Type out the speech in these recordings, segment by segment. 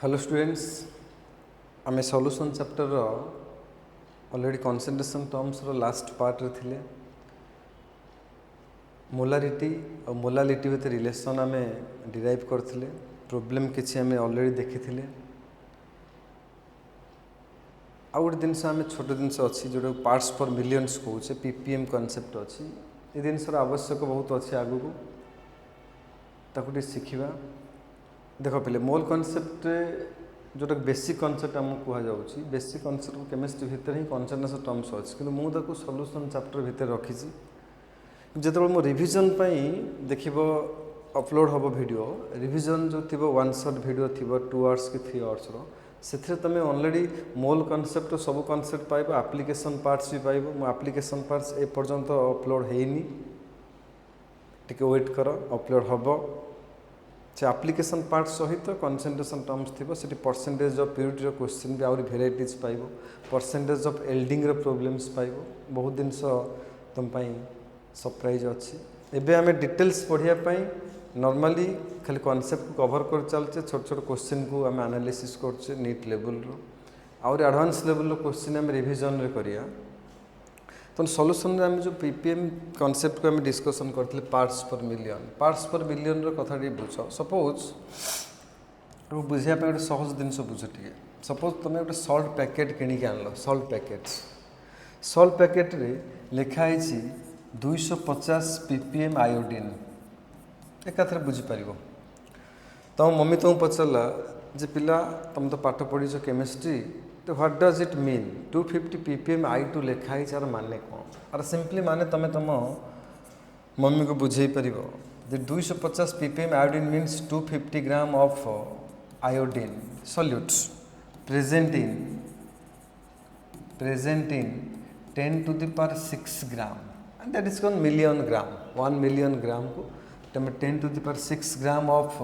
Hello students आम solution chapter already concentration terms रो last part रे थिले मोलारिटी और मोलालिटी विथ रिलेशन आम डिराइव करथिले प्रॉब्लम किछि आम ऑलरेडी देखिथिले आउ गोटे जिनस आम छोट जिनस अच्छी जोटा पार्ट्स पर मिलियंस कौचे पीपीएम कॉन्सेप्ट अच्छी ये जिनसर आवश्यक बहुत अच्छे आगु ताकू शिखा देख पे मोल कॉन्सेप्ट जोटा बेसिक कॉन्सेप्ट आमको कहुच्छी बेसिक कॉन्सेप्ट केमिस्ट्री भितर ही कंसंट्रेशन टर्म्स अच्छी कि मुझे सॉल्यूशन चैप्टर भितर रखी जो मो रिविजन देख अपलोड हम वीडियो रिविजन जो थी 1 शॉट वीडियो थी 2 आवर्स कि 3 आवर्स से तुम ऑलरेडी मोल कॉन्सेप्ट सब कॉन्सेप्ट पाइब एप्लिकेशन पार्ट्स भी पाइब मो एप्लिकेशन पार्ट्स ए पर्यंत अपलोड होनी टिके वेट कर अपलोड हम से एप्लिकेशन पार्ट सहित कंसंट्रेशन टर्म्स थी से परसेंटेज ऑफ प्यूरिटी क्वेश्चन भी आउरी भेराइटीज पाइब परसेंटेज ऑफ एल्डिंग प्रॉब्लम्स पाइब बहुत जिनस तुम सरप्राइज अच्छी एबे आमे डिटेल्स पढ़िया नॉर्मली खाली कॉन्सेप्ट को कवर कर चलचे छोट छोट क्वेश्चन को आम एनालिसिस करचे नीट लेवल रो आउरी एडवांस लेवल रो क्वेश्चन आम रिविजन रे करिया तो सॉल्यूशन रे आम जो पीपीएम कॉन्सेप्ट को आम डिस्कशन करथिले पार्ट्स पर मिलियन रो कथा बुझ सपोज बुझिया पे गोटे सहज जिनस बुझ टे सपोज तुम गोटे सल्ट पैकेट किणिक आनल सल्ट पैकेट रे लिखाई 250 ppm आयोडीन एकाथरे बुझीपर तुम मम्मी तुमको पचारा जे पिला तुम तो पाठ पढ़ीच केमिस्ट्री तो what does it mean 250 ppm I2 लिखाई यार माने कौन आर सिंपली माने तुम तुम मम्मी को बुझे पार 250 ppm iodine means 250 gram of iodine solute present in 10 to the power 6 gram and that is called million gram 1 million gram को तुम 10 to the power 6 ग्राम ऑफ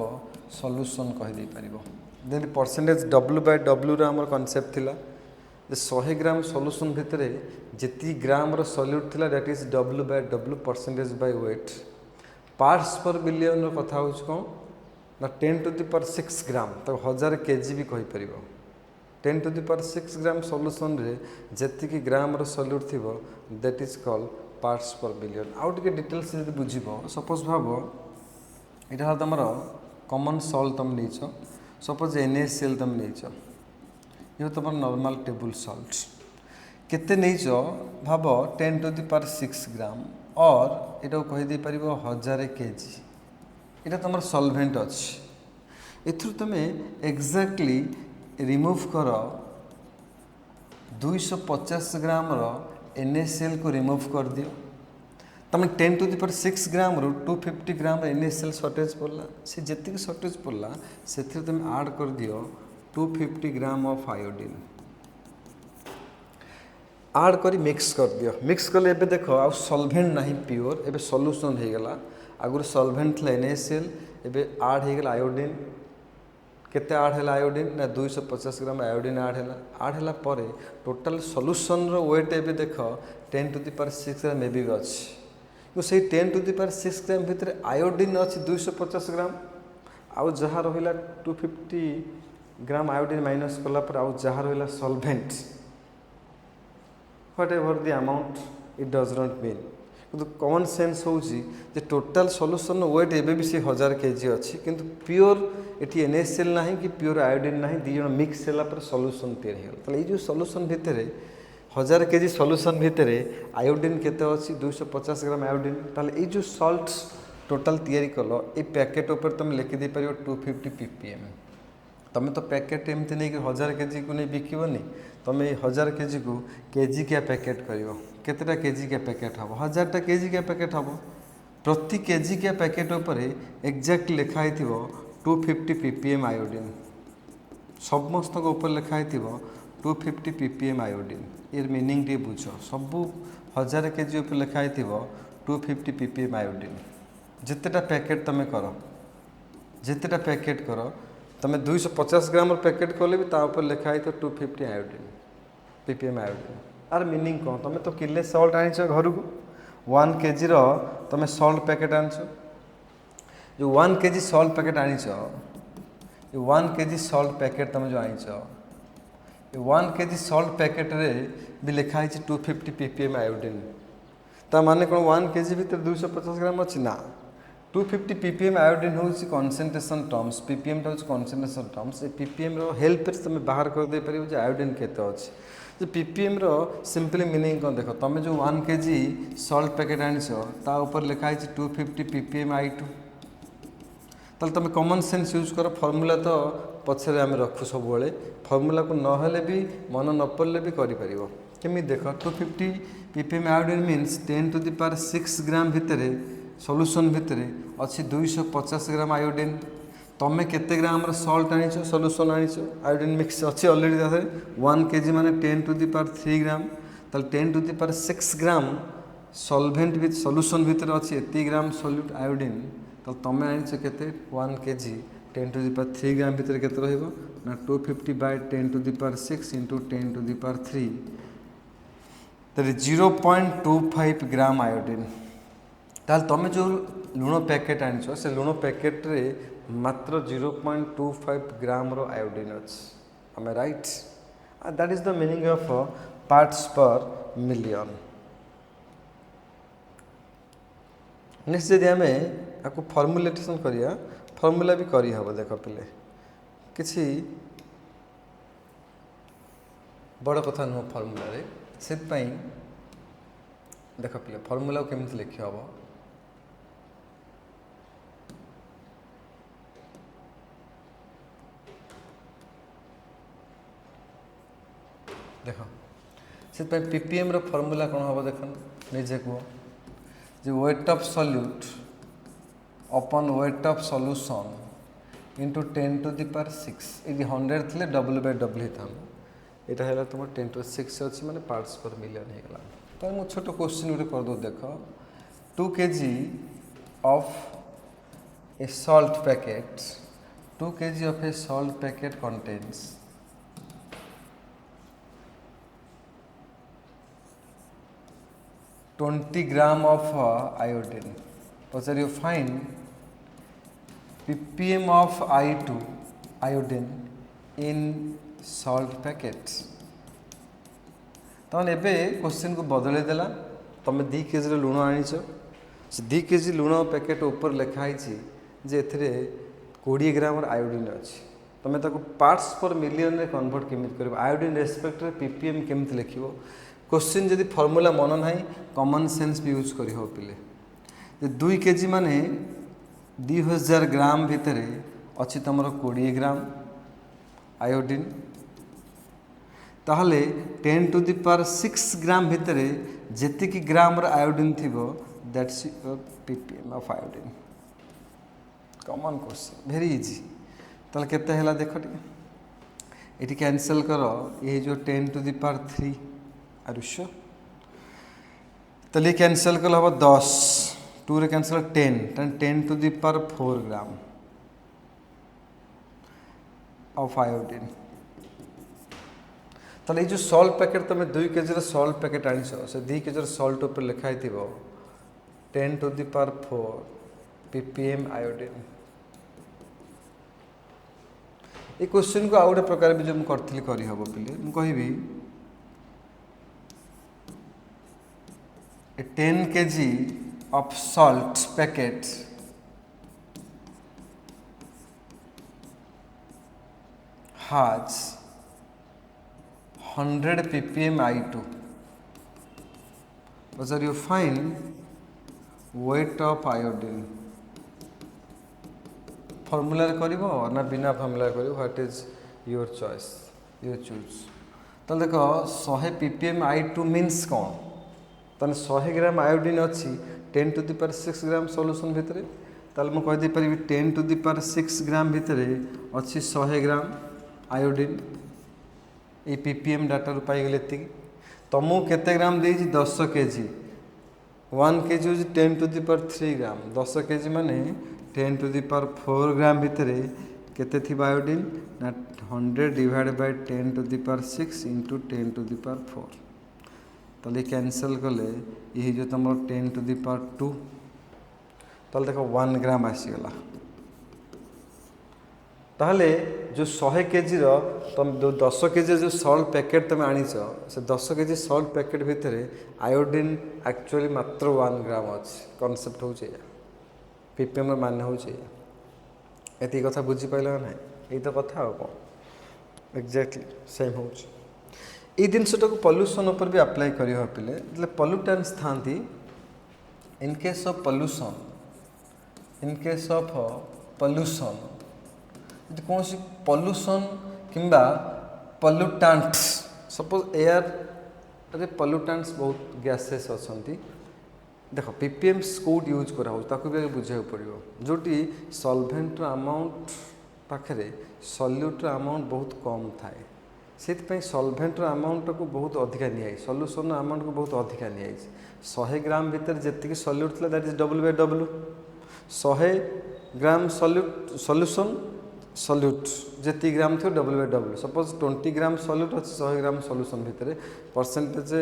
सॉल्यूशन कहीदे पार देन परसेंटेज W/W आम कॉन्सेप्ट थिला 100 ग्राम सॉल्यूशन भितर जी gram solute थिला that is W/W percentage by weight parts per billion कथा हो कौन ना 10 to the power 6 ग्राम तो 1000 kg भी कहीपर 10 to the power 6 gram solution रे जी ग्राम सॉल्यूट थी that is called parts per billion आउ टे डिटेल्स जब बुझ सपोज भाव यहाँ तुम कॉमन सॉल्ट तुम नहीं सपोज NaCl तुम नहीं ये तुम नॉर्मल टेबल सॉल्ट केते नहीं भाव 10 to the power 6 ग्राम और ये कहीदे पार 1000 kg ये तुम सॉल्वेंट अच्छी एथु तुम एग्जैक्टली रिमूव कर 250 ग्राम NaCl को रिमूव कर दियो तुम 10 to the power 6 ग्राम रू 250 ग्राम NaCl शॉर्टेज पड़ला से जी शॉर्टेज पड़ला से तुम ऐड कर दियो 250 ग्राम ऑफ आयोडीन ऐड कर मिक्स कर दियो मिक्स कले एबे देखो आ सॉल्वेंट नहीं प्योर एबे सॉल्यूशन हो गला आगुर सॉल्वेंट था NaCl एबे ऐड हो गला आयोडीन केते ऐड है आयोडीन ना 250 ग्राम आयोडीन ऐड है पर टोटाल सॉल्यूशन रो वेट एबे देख 10 to the power 6 ग्राम एबी अच्छी से 10 to the power 6 ग्राम भितर आयोडीन अच्छी 250 ग्राम आउ जहाँ रहा 250 ग्राम आयोडीन माइनस कलापर आउ जहाँ रहा solvent what ever the amount it does not mean कि कॉमन सेंस हूँ टोटाल सॉल्यूशन वेट एबे भी से 1000 kg अच्छी किंतु प्योर ये NaCl ना कि प्योर आयोडीन ना दिज मिक्स होगा सॉल्यूशन तैयारी ये जो सॉल्यूशन भितर 1000 kg सॉल्यूशन भितर आयोडीन केते अच्छी 250 ग्राम आयोडीन ताले जो सॉल्ट टोटाल तैयारी कल ये पैकेट उपर तुम लिखिदे पार 250 ppm तुम तो पैकेट एमती नहीं कि 1000 kg को नहीं बिकबनी तुम 1000 kg को केजी क्या पैकेट कर केतेटा केजी क्या पैकेट हम 1000टा केजी क्या पैकेट हम प्रति केजी क्या पैकेट उपर एक्जाक्ट लिखाई 250 ppm आयोडीन समस्त ऊपर लिखाई 250 ppm आयोडीन ये मीनिंग टे बुझ सब 1000 kg ऊपर लिखाई 250 ppm आयोडीन जितेटा पैकेट तुम कर जितेटा पैकेट कर तुम 250 ग्राम पैकेट कले भी तापर लिखाई 250 आयोडीन ppm आयोडीन आर मीनिंग कौन तुम तो किले सल्ट आनी घर को 1 kg तुम सल्ट पैकेट आन जो 1 kg सल्ट पैकेट आनी ये 1 kg सॉल्ट पैकेट तुम जो आईच 1 kg सॉल्ट पैकेट रे भी लिखा है 250 ppm आयोडीन ता माने कौन 1 kg भीतर 250 ग्राम अच्छी ना 250 ppm आयोडीन हूँ कनसेंट्रेशन टर्म्स ppm टा कनसेंट्रेशन टर्म्स ये ppm रो हेल्प तुम बाहर कर दे पार आयोडीन केते अच्छे जो ppm रो सिंपली मीनिंग कौन देख तुम जो 1 kg सॉल्ट पैकेट आनीच ता ऊपर लिखा है 250 ppm I2 ताल तुम कॉमन सेंस यूज कर फॉर्मूला तो पछरे आम रखु सब फॉर्मूला को नहेले भी मन न पड़े भी करें केमी देख 250 ppm iodine means 10 to the power 6 gram भितर सॉल्यूशन भितर अच्छी 250 ग्राम आयोडीन तुम केते ग्राम सॉल्ट आनीच सॉल्यूशन आनीच आयोडीन मिक्स अच्छी ऑलरेडी 1 kg माने 10 to the power 3 ग्राम ताल 10 to the power 6 gram solvent भी सॉल्यूशन भितर अच्छी एति ग्राम सॉल्यूट आयोडीन तो तुम आनीच केते 1 kg 10 to the power 3 ग्राम भितर केते रहिबो ना 250 by 10 to the power 6 into 10 to the power 3 that is 0.25 gram iodine ताल तुम जो लुण पैकेट आनीच से लुण पैकेट रे मात्र 0.25 ग्राम रो आयोडीन अच्छे am I right that is the meaning of parts per million next जदि आम आपको फॉर्मुलेशन करिया फॉर्मूला भी करी हबो देख पिले किसी बड़ कथा नुह फॉर्मूला रे सेत पई देख पिले फॉर्मूला को केमिति लिखि हबो देख सेत पई ppm रो फॉर्मूला कोन हबो देखन निजे को the weight of solute upon weight of solution into 10 to the power 6 ये 100 थे W by W ही था यहाँ है तुम 10 to 6 अच्छी माने parts per million हो गला तो मुझे छोटो क्वेश्चन उठे कर दो देखो 2 kg of a salt packet 2 kg of a salt packet contains 20 gram of iodine. So you find ppm of I2 iodine in salt packets. तो एबे क्वेश्चन को बदले देला तुम 2 kg लुण आनीच से 2 kg लुण पैकेट ऊपर लिखाई जे एथिरे 20 ग्राम आयोडीन अच्छी तुम ताको पार्ट्स पर मिलियन रे कन्वर्ट केमिति करबो आयोडीन रेस्पेक्ट रे ppm केमिति लिखिबो क्वेश्चन जदि फॉर्मूला मन ना कॉमन सेंस भी यूज करी हो पिले 2 kg माने 2000 ग्राम भितर अच्छी तुम 20 ग्राम आयोडीन ताहले 10 to the power 6 ग्राम भितर जेतिकी ग्राम आयोडीन थिबो that's ppm of iodine common question very easy ताल केते हैला देखो ये कैंसल कर ये जो 10 to the power 3 आरुष्य तले कैंसल कल हम 10 2 रे cancel 10 to the power 4 gram of iodine तले जो सॉल्ट पैकेट तुम 2 kg सॉल्ट पैकेट आनीस से 2 kg सॉल्ट ऊपर लिखाई 10 to the power 4 ppm iodine ये क्वेश्चन को आउ गोटे प्रकार भी जो मुझे करी हम पिले मुझे कहबी 10 kg of salt packet has 100 ppm I2 so you find weight of iodine formula करिवो ना बिना फॉर्मूला करिवो what is your choice you choose तो देखो 100 ppm I2 मीन्स कौन तने 100 ग्राम आयोडीन अच्छी 10 to the power 6 gram solution भितर ताल मु कहि दे परिबी 10 to the power 6 ग्राम भितर अच्छी 100 ग्राम आयोडीन ये ppm डाटा रु पाई गेले एतिकी तुमको केते ग्राम देइछि 10 kg 1 kg होछि 10 to the power 3 gram 10 kg माने 10 to the power 4 ग्राम भितर केते थी आयोडीन ना 100 divide by 10 to the power 6 into 10 to the power 4 ताले कैंसल कले ये जो तुम 10 to the power 2 ताले देखो 1 ग्राम आसीगला ताहले जो 100 केजी तुम जो 10 केजी जो सल्ट पैकेट तुम आनीच से 10 केजी सल्ट पैकेट भितर आयोडीन एक्चुअली मात्र 1 ग्राम अच्छे कनसेप्ट हो पीपीएम मान हो ये कथा बुझीपाल ना यही तो कथा आ कौन एक्जाक्टली सेम हो जिनटा को पॉल्यूशन उपर भी अप्लाई कर पे पॉल्यूटेंट्स था इन केस ऑफ पॉल्यूशन यदि कौन पॉल्यूशन किंबा पॉल्यूटेंट्स सपोज एयर रे पॉल्यूटेंट्स बहुत गैसेस अच्छा देख पीपीएम्स कौट यूज कराऊँ भी बुझा पड़ो जोटी सॉल्वेंट अमाउंट पाखे सल्यूट अमाउंट बहुत कम थाए से सॉल्वेंट अमाउंट को बहुत अधिका नि सॉल्यूशन अमाउंट को बहुत अधिका नि 100 ग्राम भितर जी solute that is W/W 100 gram solution solute जी ग्राम थी W/W सपोज 20 ग्राम सल्यूट अच्छे 100 ग्राम सल्यूशन भितर परसेंटेज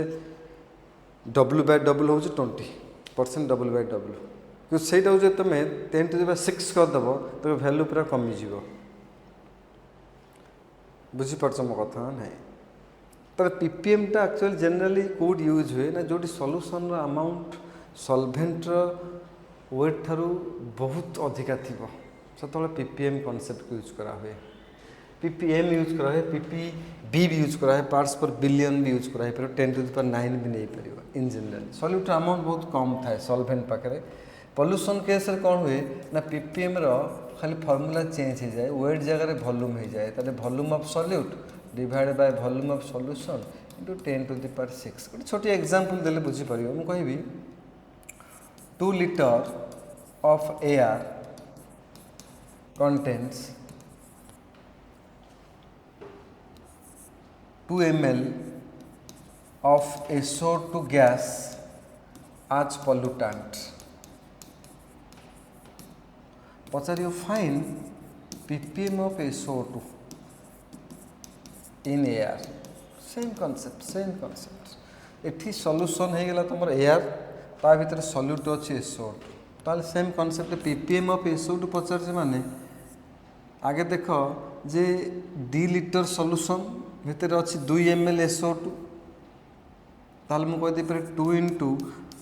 W/W हूँ 20% W/W कि सहीटा जो तुम 10⁶ करदेव तो भैल्यू पूरा कमिज बुझीपार मो कथा ना तो पीपीएमटा एक्चुअली जनरली कौट यूज हुए ना जो सल्यूशन अमाउंट सॉल्वेंट वेट ठारू बहुत अधिका थी से पीपीएम कॉन्सेप्ट यूज करा हुए पीपीएम यूज करा हुए पीपीबी भी यूज करा है पार्ट्स पर बिलियन भी यूज करा है 10⁹ भी नहीं पार इन जनरल सल्यूट अमाउंट बहुत कम थाए सॉल्वेंट पाखे पॉल्यूशन केस कौन हुए ना पीपीएम खाली फॉर्मूला चेंज हो जाए वेट जगह वॉल्यूम हो जाए ताले volume of solute divide by volume of solution into 10⁶ गोटे छोटी एग्जांपल देले बुझी परियो मु कहबी 2 litre of air contains 2 ml of SO2 gas as pollutant. Pachar you find ppm of SO2 in air. Same concept. एठी सॉल्यूशन हो गला तुम एयर ता भीतर सॉल्यूट अच्छे SO2 ताल same concept ppm of SO2 पचार माने आगे देख जे 2 लीटर सॉल्यूशन भितर अच्छी 2 ml SO2 ताल मु कह दे 2 ×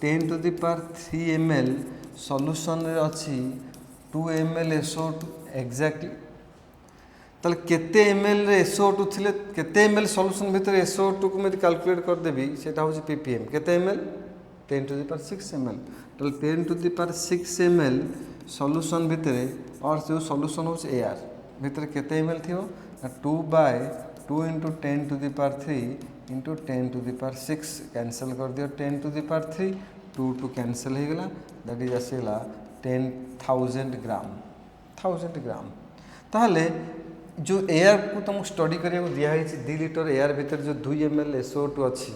10⁻³ ml सॉल्यूशन रे अच्छी 2 ml SO2 एक्जाक्टली ताल केते ml रे SO2 थिले केते ml सॉल्यूशन भितर SO2 को मैं कैलकुलेट कर देबी सेटा होची ppm केते ml 10⁶ ml ताल 10⁶ ml सॉल्यूशन भितर और जो सॉल्यूशन होची एयर भितर केते ml थियो 2 × 10⁻³ इंटू 10⁶ कैंसल कर दियो 10⁻³ 2 कैंसल हो गला दैट इज आसला 10,000 ग्राम ताहले जो एयर को तुम स्टडी करिया दिखाई 2 लीटर एयर भितर जो 2 ml SO2 अच्छी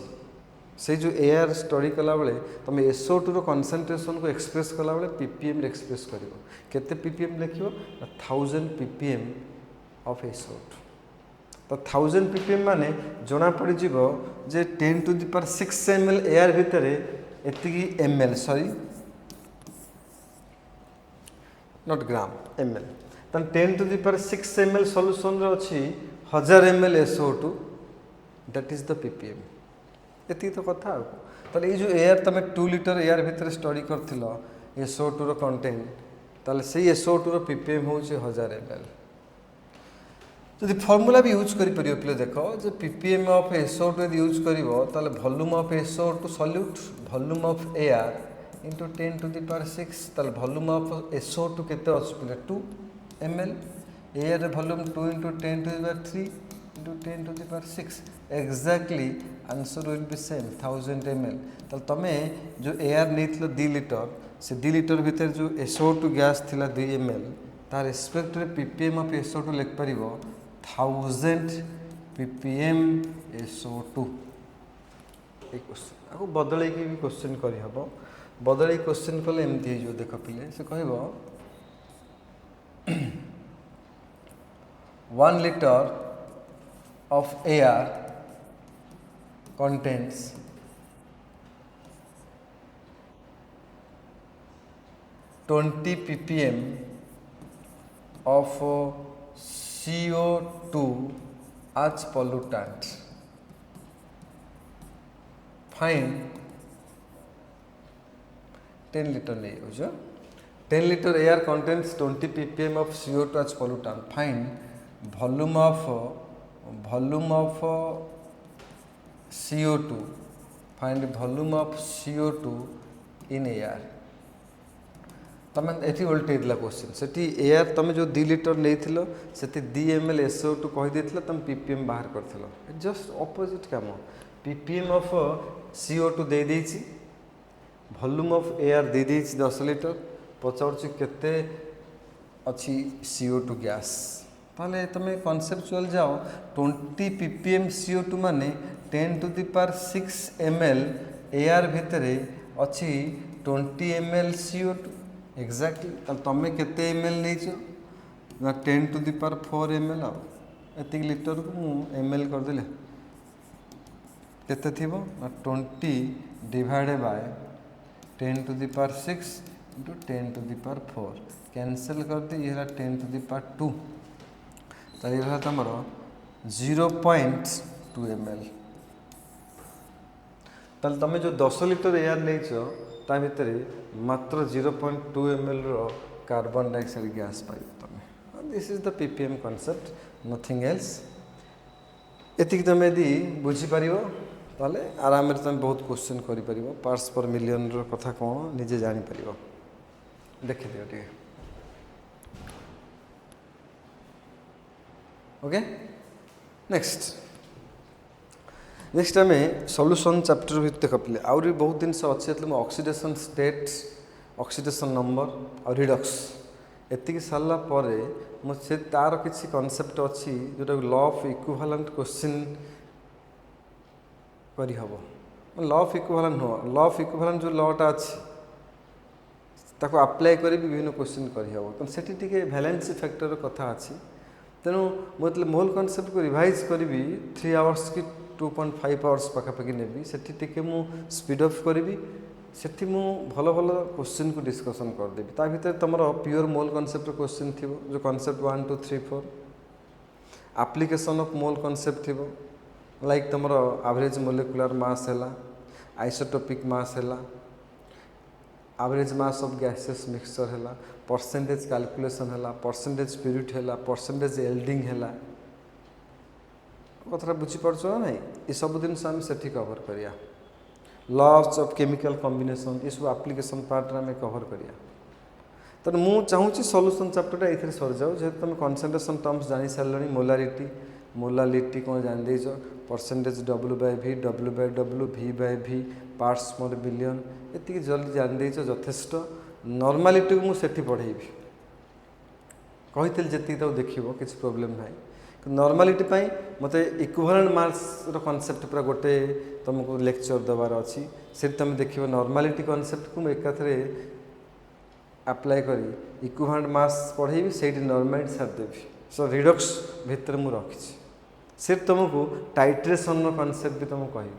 से जो एयर स्टडी कला बेले तुम SO2 रो कंसंट्रेशन को एक्सप्रेस कला बेले ppm रे एक्सप्रेस करिवो केते ppm लिखिवो 1000 ppm ऑफ SO2 तो 1000 ppm माने जना पड़ जीवो जे 10⁶ ml एयर भितर एतिकी ml sorry not gram ml तन 10⁶ ml सॉल्यूशन रे अछि 1000 ml SO2 that is the ppm एति तो कथा ताले जो एयर तमे 2 लीटर एयर भितर स्टडी करथिलो SO2 रो कंटेंट ताले से SO2 रो ppm होचे 1000 ml जदि फॉर्मूला भी यूज करि परियो प्ले देखो जे ppm ऑफ SO2 यदि यूज करिवो ताले volume of SO2 solute volume of air into 10⁶ ताले वॉल्यूम ऑफ SO2 केते अछि प्ले 2 ml एयर रे volume 2 × 10⁻³ into 10⁶ exactly answer will be same 1000 ml ताले तमे जो एयर नेथिलो 2 लीटर से 2 लीटर भीतर जो SO2 गैस थिला 2 ml तार रिस्पेक्ट रे ppm ऑफ SO2 लिख परिवो 1000 ppm SO2 एक क्वेश्चन आको बदले के भी क्वेश्चन करि हबो बदले क्वेश्चन कले एमती जो देख पिले से कहबो 1 liter of air contains 20 ppm of CO2 as pollutant. Find 10 liter नहीं हो 10 liter air contains 20 ppm of CO2 as pollutant. Find volume of CO2. Find volume of CO2 in air. तमें ये उल्टे क्वेश्चन से एयर तुम जो 2 litre नहीं से 2 ml SO2 कहीदे तुम ppm बाहर कर जस्ट ऑपोजिट काम ppm ऑफ CO2 दे देछि वॉल्यूम ऑफ एयर दे देछि 10 लिटर पचारुछि केते अच्छी CO2 गैस ताले तुम कॉन्सेप्चुअल जाओ 20 ppm CO2 माने 10 to the power 6 ml air भितरे अच्छी 20 ml CO2 एक्जाक्टली तुम केते ml नहीं ना 10 to the power 4 ml एति लिटर को मु ml कर देले केते थिबो ना 20 divided by 10 to the power 6 into 10 to the power 4 cancel कर दे ये 10 to the power 2 तो ये तुम 0.2 ml ताल तुम जो 10 लिटर एयर नहीं ता भितर मात्र 0.2 ml रो कार्बन डाइऑक्साइड गैस पाइब तुम this is the ppm concept nothing else एतिक तुम यदि बुझीपर ताले आराम तुम बहुत क्वेश्चन कर पार्ट्स पर मिलियन रो कथा कौन निजे जापर देखी दियो टे ओके नेक्स्ट आम सॉल्यूशन चैप्टर भी देख पे आउरी बहुत जिन अच्छे ऑक्सीडेशन स्टेट ऑक्सीडेशन नंबर और रिडक्स एतिक सारा पर मुझे तार किसी कॉन्सेप्ट अच्छी जोटा लॉ ऑफ इक्विवेलेंट क्वेश्चन करी हबो लॉ ऑफ इक्विवेलेंट हो लॉ ऑफ इक्विवेलेंट जो लॉटा अच्छी ताको अप्लाई करी विभिन्न क्वेश्चन करी हबो तो सेठी टिके वैलेंसी फैक्टर कथा अच्छी तेणु मुझे मोल कॉन्सेप्ट को रिवाइज करी 3 आवर्स की 2.5 आवर्स पाखापाखि नेबी सेठी टिके मु स्पीड अफ करी सेठी मु भल भल क्वेश्चन को डिस्कशन करदेवी ता भीतर तुमर प्योर मोल कॉन्सेप्ट क्वेश्चन थी जो concept 1 2 3 4 application of mole concept थी लाइक तुमर एवरेज मोलेकुलर मास है आइसोटोपिक मास है average mass of gases mixture है परसेंटेज कैलकुलेशन है परसेंटेज स्पिरिट है परसेंटेज एल्डिंग है कथा बुझीपार ना ना ये सब जिन आम से कवर करिया लॉज ऑफ केमिकल कॉम्बिनेशन ये सब एप्लिकेशन पार्ट आम कवर करिया तेणु मु चाहूँगी सॉल्यूशन चैप्टर ये सर जाओ जेहेतु तुम कॉन्सेंट्रेशन टर्म्स जानी सारे मोलालिटी कौन जान देच percentage W/V V/V parts per billion ये जल्दी जान देच यथेष्ट नॉर्मालिटी को मुझे पढ़ेबी कही जी देख किसी प्रोब्लेम ना नॉर्मालिटी मते इक्विवेलेंट मास रो कॉन्सेप्ट पूरा गोटे तुमको लेक्चर देवार अच्छी से तुम देख नॉर्मालिटी कॉन्सेप्ट को एकाथरे अप्लाई करी इक्विवेलेंट मास पढ़ेबी से नॉर्मालिटी छाड़देवी सो रिडक्स भितर मुझे रखी सिर्फ तुमको टाइट्रेशन रो कॉन्सेप्ट भी तुमको कहि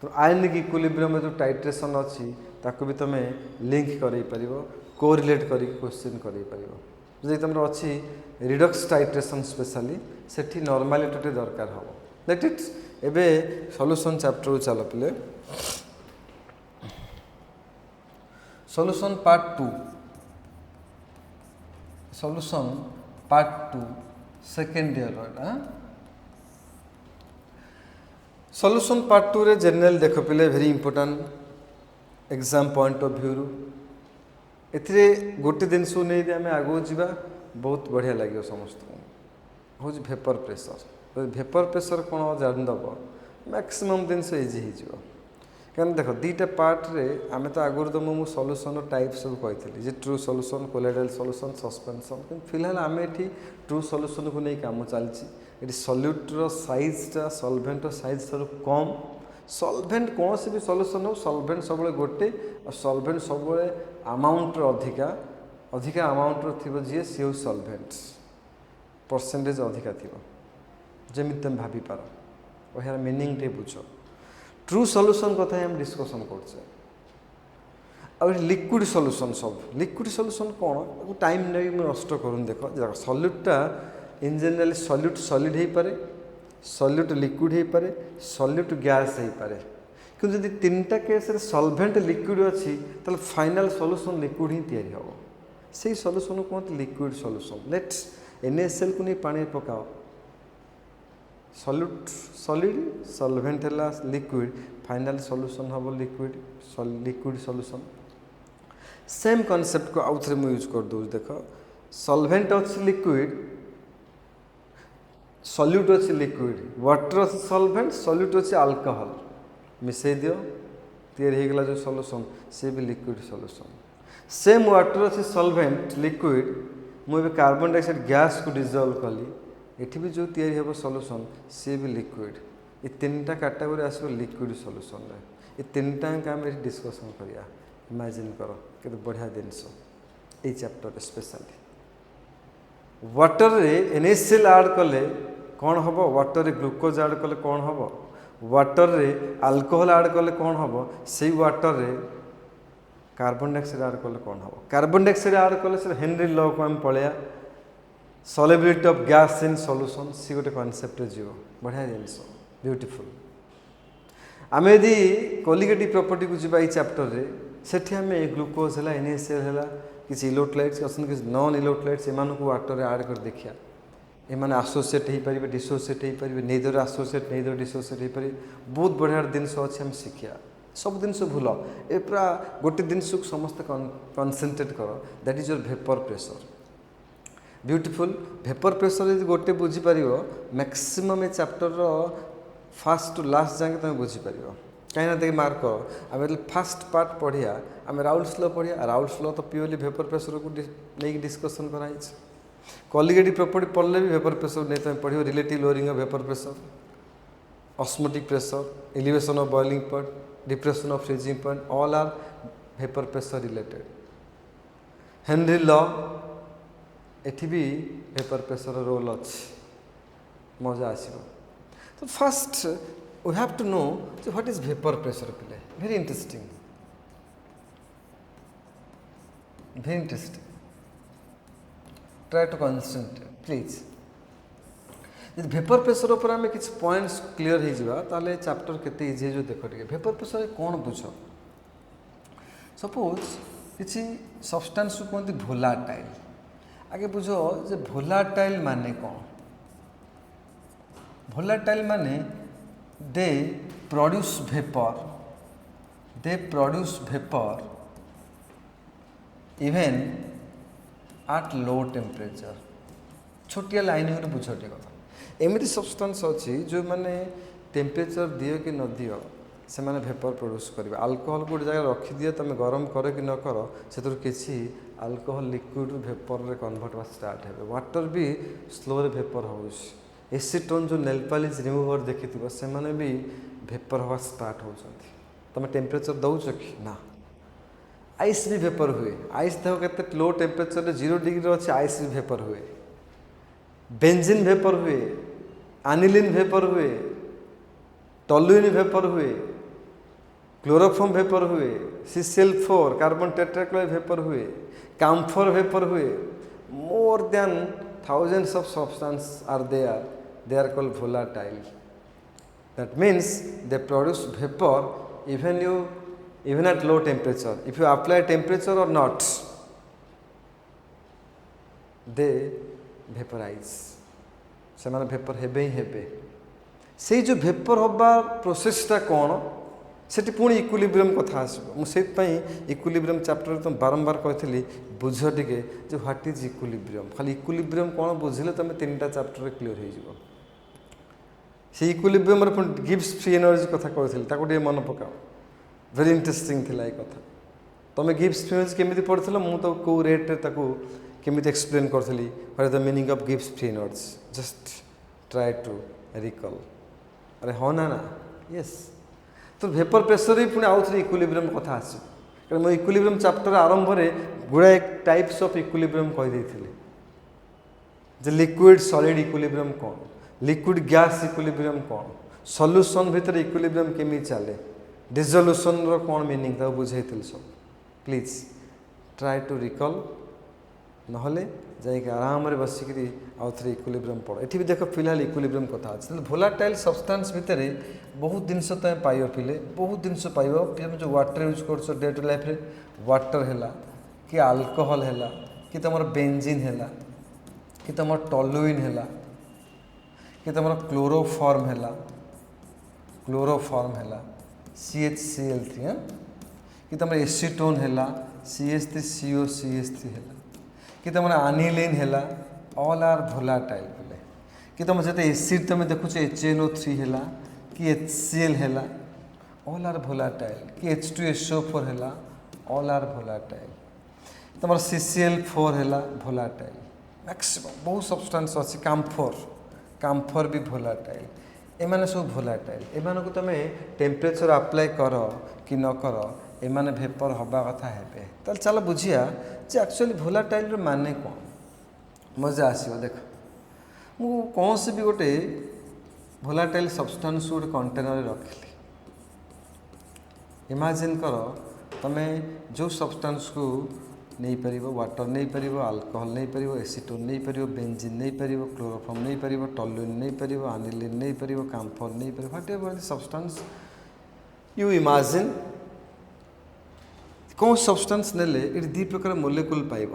तो आयनिक इक्विलिब्रियम जो टाइट्रेशन अच्छी ताको भी तुम लिंक कर कोरिलेट कर क्वेश्चन कर जी तुम अच्छी रिडक्स टाइट्रेशन स्पेशली सेठी नॉर्मालिटी दरकार हम लेट इट एबे सॉल्यूशन चैप्टर चल पे solution part 2 solution part 2 second year solution part 2 रे जनरल देख पे very important exam point of view एथिरे गोटे दिन नहीं आम आगू जा बहुत बढ़िया लगे समस्त हूँ भेपर प्रेशर भेपर प्रेशर कौन जानदेव मैक्सिमम दिन इजी हो क्या देख दीटा पार्ट रे आम तो आगुरी तो मुझे सॉल्यूशन टाइप सब कही जे true solution colloidal solution suspension कि फिलहाल आम ये ट्रू सॉल्यूशन को नहीं काम चलती सॉल्यूटर साइजटा सॉल्वेंट साइज सब कम सॉल्वेंट कौन सी भी सॉल्यूशन हो सॉल्वेंट सब गोटे और सॉल्वेंट सब अमाउंट अधिका अमाउंट थी जी सी हूँ सॉल्वेंट परसेंटेज अधिका थी जमी तुम भाभी पार और यार मीनिंग टे बुझ ट्रू सॉल्यूशन कथा हम डिस्कशन करछे और लिक्विड सॉल्यूशन सब लिक्विड सॉल्यूशन कौन टाइम नहीं मुझे नष्ट करूँ देख सॉल्यूटटा इन जनरल सॉल्यूट सॉलिड हो पारे सॉल्यूट लिक्विड हो पारे सॉल्यूट गैस हो पारे कि जब तीनटा केस सॉल्वेंट लिक्विड अच्छी तो फाइनल सॉल्यूशन लिक्विड ही तैयारी हम से सॉल्यूशन कहते लिक्विड सॉल्यूशन लेट्स NaCl को नहीं पानी पकाओ सॉल्यूट सॉलिड सॉल्वेंट है लिक्विड फाइनल सॉल्यूशन हम लिक्विड सॉल्यूशन सेम कॉन्सेप्ट को आउ थे मुझे यूज कर दूँ देख सॉल्वेंट अच्छी लिक्विड सॉल्यूट अच्छी लिक्विड वाटर अच्छी सॉल्वेंट सॉल्यूट अच्छी अल्कोहल मिसई दियो तैयारी हो गला जो सॉल्यूशन से भी लिक्विड सॉल्यूशन सेम वाटर अच्छी सॉल्वेंट लिक्विड मुझे कार्बन डाइऑक्साइड गैस को डिजल्व कली एठी भी जो तैयारी हम सॉल्यूशन सी भी लिक्विड ये तीनटा कैटेगरी आस लिक्विड सॉल्यूशन ये तीनटा आम डिस्कसन करिया इमेजिन कर के बढ़िया जिनस ये चैप्टर स्पेशली वाटर रे NaCl ऐड कले कौन हम वाटर रे ग्लूकोज ऐड कले कौन हम वाटर रे अल्कोहल ऐड कले कौन हम से वाटर रे कार्बन डाइऑक्साइड ऐड कले कौन हम कार्बन डाइऑक्साइड ऐड कले सर हेनरी लॉ को आम पलैया solubility of gas in solution सी गोटे कॉन्सेप्ट जीव बढ़िया जिनस ब्यूटीफुल आम यदि कोलिगेटिव प्रॉपर्टी को जी चैप्टर रे सेठी आम ग्लूकोज है NaCl है किसी इलेक्ट्रोलाइट्स अच्छे किसी नॉन इलेक्ट्रोलाइट्स एम वाटर ऐड कर देखिया एमाने आसोसिएट हो पारे डिसोसिएट हो पारे नेदर आसोसिएट नेदर डिसोसिएट हो पारे बहुत बढ़िया जिनस अच्छे आम शिखिया सब जिन भूल ए पूरा गोटे जिनस को समस्त कनसेंट्रेट कर that is your vapour pressure beautiful vapour pressure यदि गोटे बुझीपर मैक्सिमम ए चैप्टर फास्ट टू लास्ट जाए तुम बुझीपर कहीं देख मार्क आम फास्ट पार्ट पढ़िया आम राउल्स लॉ पढ़िया राउल्स लॉ तो प्योरली वेपर प्रेशर को नहीं डिस्कसन कराई कोलिगेटिव प्रॉपर्टी पढ़ले भी वेपर प्रेशर नहीं तुम पढ़ो relative lowering of vapour pressure osmotic pressure elevation of boiling point depression of freezing point all are vapour pressure related Henry law एठी भी वेपर प्रेशर रोल अच्छी मजा आसो तो first we have to know what is vapour pressure पिले very interesting try to concentrate please यदि vapour pressure उपर आम किसी पॉइंट्स क्लीयर हो जावा ताले चैप्टर केते इजी जो देख टे वेपर प्रेशर कौन बुझ सपोज किसी सब्सटेंस को कहते भोलाटाइल आगे बुझ जे भोलाटाइल माने कौन भोलाटाइल माने they produce vapour even at low temperature छोटिया लाइन बुझ टे कथा एमती सब्सटेंस अच्छी जो मैंने टेम्परेचर दियो कि न दियो से मैंने वेपर प्रोड्यूस करेंगे अल्कोहल गोटे जगह रखिदि तुम गरम कर कि न कर से किसी अल्कोहल लिक्विड वेपर रे कन्वर्ट होगा स्टार्ट है वाटर भी स्लो रे वेपर हो एसीटोन जो नेल पॉलिश रिमूवर देखी से मैंने भी वेपर हवा स्टार्ट हो तुम टेम्परेचर दौच कि ना आइस भी वेपर हुए आइस देख के लो टेम्परेचर 0 डिग्री अच्छे आइस भी वेपर हुए बेंजीन वेपर हुए आनिलिन वेपर हुए टॉलुइन वेपर हुए क्लोरोफॉर्म वेपर हुए CCl4 कार्बन टेट्राक्लोराइड वेपर हुए काम्फर वेपर हुए more than thousands of substances are there they are called volatile that means they produce vapor even at low temperature if you apply temperature or not they vaporize से माने vapour हेबे ही हेबे से जो vapour हवा प्रोसेसटा कौन सेठी पुणी इक्विलिब्रियम कथा आसो मुझे इक्विलिब्रियम चैप्टर तुम बारंबार कही बुझ टे जो व्हाट इज इक्विलिब्रियम खाली इक्विलिब्रियम कौन बुझे तुम 3टा चैप्टर क्लीयर हो से इक्विलिब्रियम गिब्स फ्री एनर्जी कथा कही मन पकाओ वेरी इंटरेस्टिंग थिला ये कथा तुम गिब्स फ्री एनर्जी केमी पढ़ मुझे कौ रेट्रे केमी एक्सप्लेन करी what is the meaning of Gibbs free energy just try to recall अरे हाँ ना यस तो वेपर प्रेशर ही पुणी आउ थे इक्विलिब्रियम कथा आस कारण मुझे इक्विलिब्रियम चैप्टर आरंभ में गुड़ाए टाइप्स ऑफ इक्विलिब्रियम कही लिक्विड सॉलिड इक्विलिब्रियम कौन लिक्विड गैस इक्विलिब्रियम कौन सॉल्यूशन भितर इक्विलिब्रियम केमी चले डिसोल्यूशन रो कौन मीनिंग बुझे सब प्लीज ट्राए टू रिकल नहले जाइए आराम रे बसिकी आउ थे इक्विलिब्रियम पढ़ ये भी देख फिलहाल इक्विलिब्रियम कथा अच्छे भोलाटाइल सब्सटेंस भितर बहुत जिनस तुम पाइब पिले बहुत जिनस पाइब तुम जो वाटर यूज कर डे टू लाइफ रे वाटर है कि अल्कोहल है कि तुम बेंजीन है कि तुम टॉलुइन है कि तुम क्लोरोफॉर्म है CHCl3 कि तुम एसीटोन है CH3COCH3 है कि तुम आनिलीन है ऑल आर भोलाटाइल बोले कि तुम जो एसिड तुम देखुच HNO3 है कि HCl है ऑल आर भोलाटाइल कि H2SO4 है ऑल आर भोलाटाइल तुम CCl4 है भोलाटाइल मैक्सिमम बहुत सब्सटेंस अच्छी काम्फर भी भोलाटाइल एमाने सब भोलाटाइल एमान को तुम टेम्परेचर अप्लाई कर कि न कर एमाने भेपर हवा कथा है तो चलो बुझिया जे एक्चुअली भोलाटाइल माने कौन मजा आसो देख मु कौन से भी गोटे भोलाटाइल सब्सटेंस गोटे कंटेनर रखिली इमेजिन कर तुम जो सब्सटेंस को नहीं पार वाटर नहीं पार अल्कोहल नहीं पार एसीटोन नहीं पार बेंजीन नहीं पार क्लोरोफॉर्म नहीं पार टॉलुइन नहीं पार आनिलीन नहीं पार काम्फर नहीं पार whatever the substance you imagine कौन सब्सटेंस नेले ये दी प्रकार मोलेकुल पाइब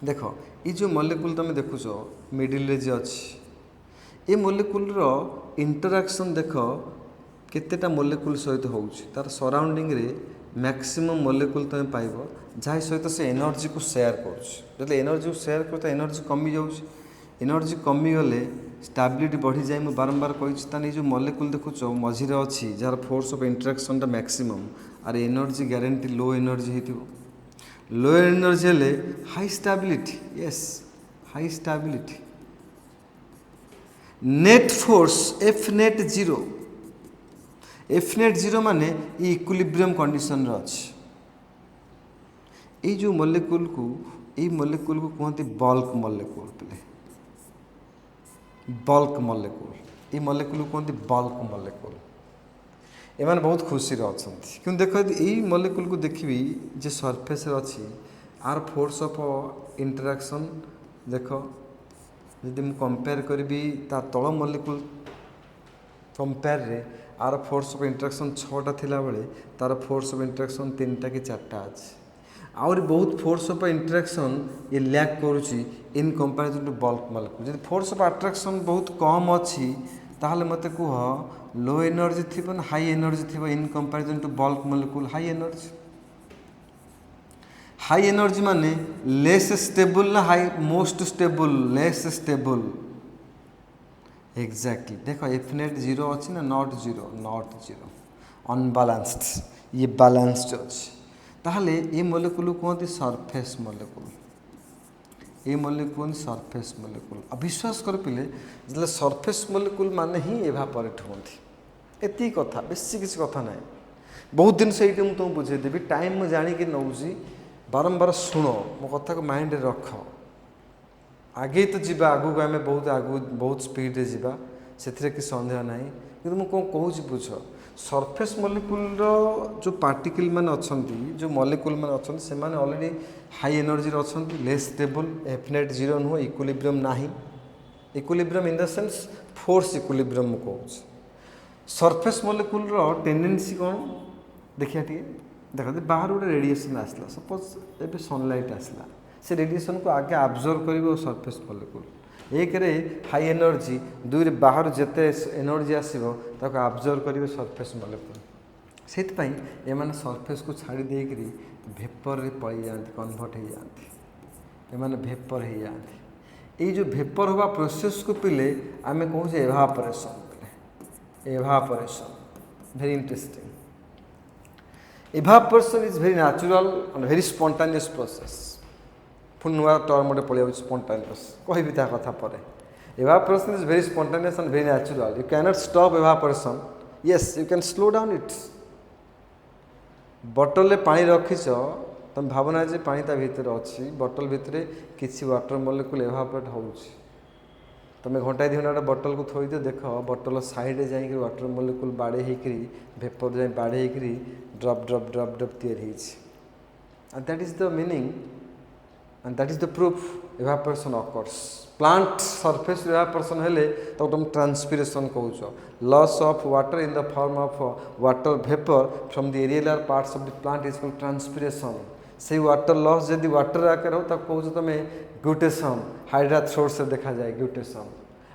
देख ये जो मोलेकुल तुम देखुच मिडिल रे जे अच्छी ये मोलेकुल रो इंटरैक्शन देख केतेटा मोलेकुल सहित होउछि तार सराउंडिंग रे मैक्सिमम मोलेकुल तुम पाइब जहाँ सहित से एनर्जी को शेयर कर एनर्जी को शेयर कर एनर्जी कमी जाऊँगी एनर्जी कमी गले स्टेबिलिटी बढ़ी जाए मुझे बारंबार कही जो मोलेकुल देखुच मझीरे अच्छी जार फोर्स ऑफ इंटरेक्शन टा मैक्सिमम आर एनर्जी ग्यारंटी लो एनर्जी हो लो एनर्जी हेले high stability yes high stability net force F net zero माने ये इक्विलिब्रियम कंडीशन अच्छी ये जो मोलेकुल को कहते बल्क मोलेकुल पे बल्क मोलेकुल ये मोलेकुल को कहते बल्क मोलेकुल एमान बहुत खुशी अच्छा क्यों देख यही मोलेकुल को देखी जे सरफेस अच्छी आर फोर्स ऑफ इंटरैक्शन देख जदि मु कंपेयर करी ता तल मोलेकुल कंपेयर रे आर फोर्स ऑफ इंटरैक्शन 6टा थिला बेले तार फोर्स ऑफ इंटरैक्शन 3टा कि 4टा अच्छी आउरी बहुत फोर्स ऑफ इंटरैक्शन ये लैक करुच्ची in comparison to bulk molecule जब फोर्स ऑफ अट्रैक्शन बहुत कम अच्छी ताहले मते कुह लो एनर्जी थी ना हाई एनर्जी थी in comparison to bulk molecule high energy माने लेस स्टेबल ना high most stable less stable exactly देखो एफ नेट जीरो अच्छी ना नॉट जीरो अनबालांस्ड ये बालांस्ड अच्छी ताहले ये मोलेकुल कहते सरफेस मोलेकुल ये मोलेकुल सरफेस मोलेकुल अविश्वास कर पिले जब सरफेस मोलेकुल माने ही एवापोरेट होती एति कथा बेसी किसी कथा ना बहुत दिन से ये तुम बुझेदेवी टाइम मुझे जाणी नौची बारंबार शुण मो कथा को माइंड रख आगे तो जीवा आगू को आम बहुत स्पीड रे जीवा से कि सन्देह ना कि मुझे कौन कहूँ बुझ सरफेस मोलेकुल जो पार्टिकल मान अच्छा जो मोलेकुल मान अच्छा से ऑलरेडी हाई एनर्जी अच्छा less stable F net zero नुह इक्विलिब्रियम ना equilibrium in the sense force equilibrium कहूँ सरफेस मोलेकुल टेंडेंसी कौन देखिए देख बाहर गोटे रेडिएशन आसला सपोज ए सनलाइट आसला से रेडिएशन को आगे अब्जर्व कर सरफेस मोलेकुल एक रे हाई एनर्जी दुई रे बाहर जिते एनर्जी आसो ताको अब्जर्व करेंगे सरफेस मोलेकुल से एमाने सरफेस को छाड़ी देकरी भेपर रे पड़ जाती कन्वर्ट हो जाती एमाने भेपर हो जाती ये जो भेपर हवा प्रोसेस को पिले आम कहूँ evaporation evaporation very interesting evaporation is very natural and very spontaneous process पुणी नुआ टर्म गोटे पड़े स्पॉन्टेनियस कहि कथा पर evaporation is very spontaneous and very natural you cannot stop evaporation yes you can slow down it बटल रे पानी रखीच तुम भावना जे पानी ता भीतर अच्छी बटल भितर किसी वाटर मोलेकुल एवापोरेट होउछि तुम घंटा 2 घंटा बटल को थोई दे देख बटल साइड रे जाई वाटर मोलेकुल बाड़े होकरी भेपर जाए बाड़े होकरी ड्रप ड्रप ड्रप ड्रप तैयारी and that is the meaning and that is the proof evaporation occurs. Plant surface evaporation हेले तो तुम transpiration कहूଛ, loss of water in the form of water vapor from the aerial parts of the plant is called transpiration. से water loss जदि water आकर हो तब कहूँ तुम ग्लूटेशन हाइड्रा थ्रोट से देखा जाए ग्लूटेशन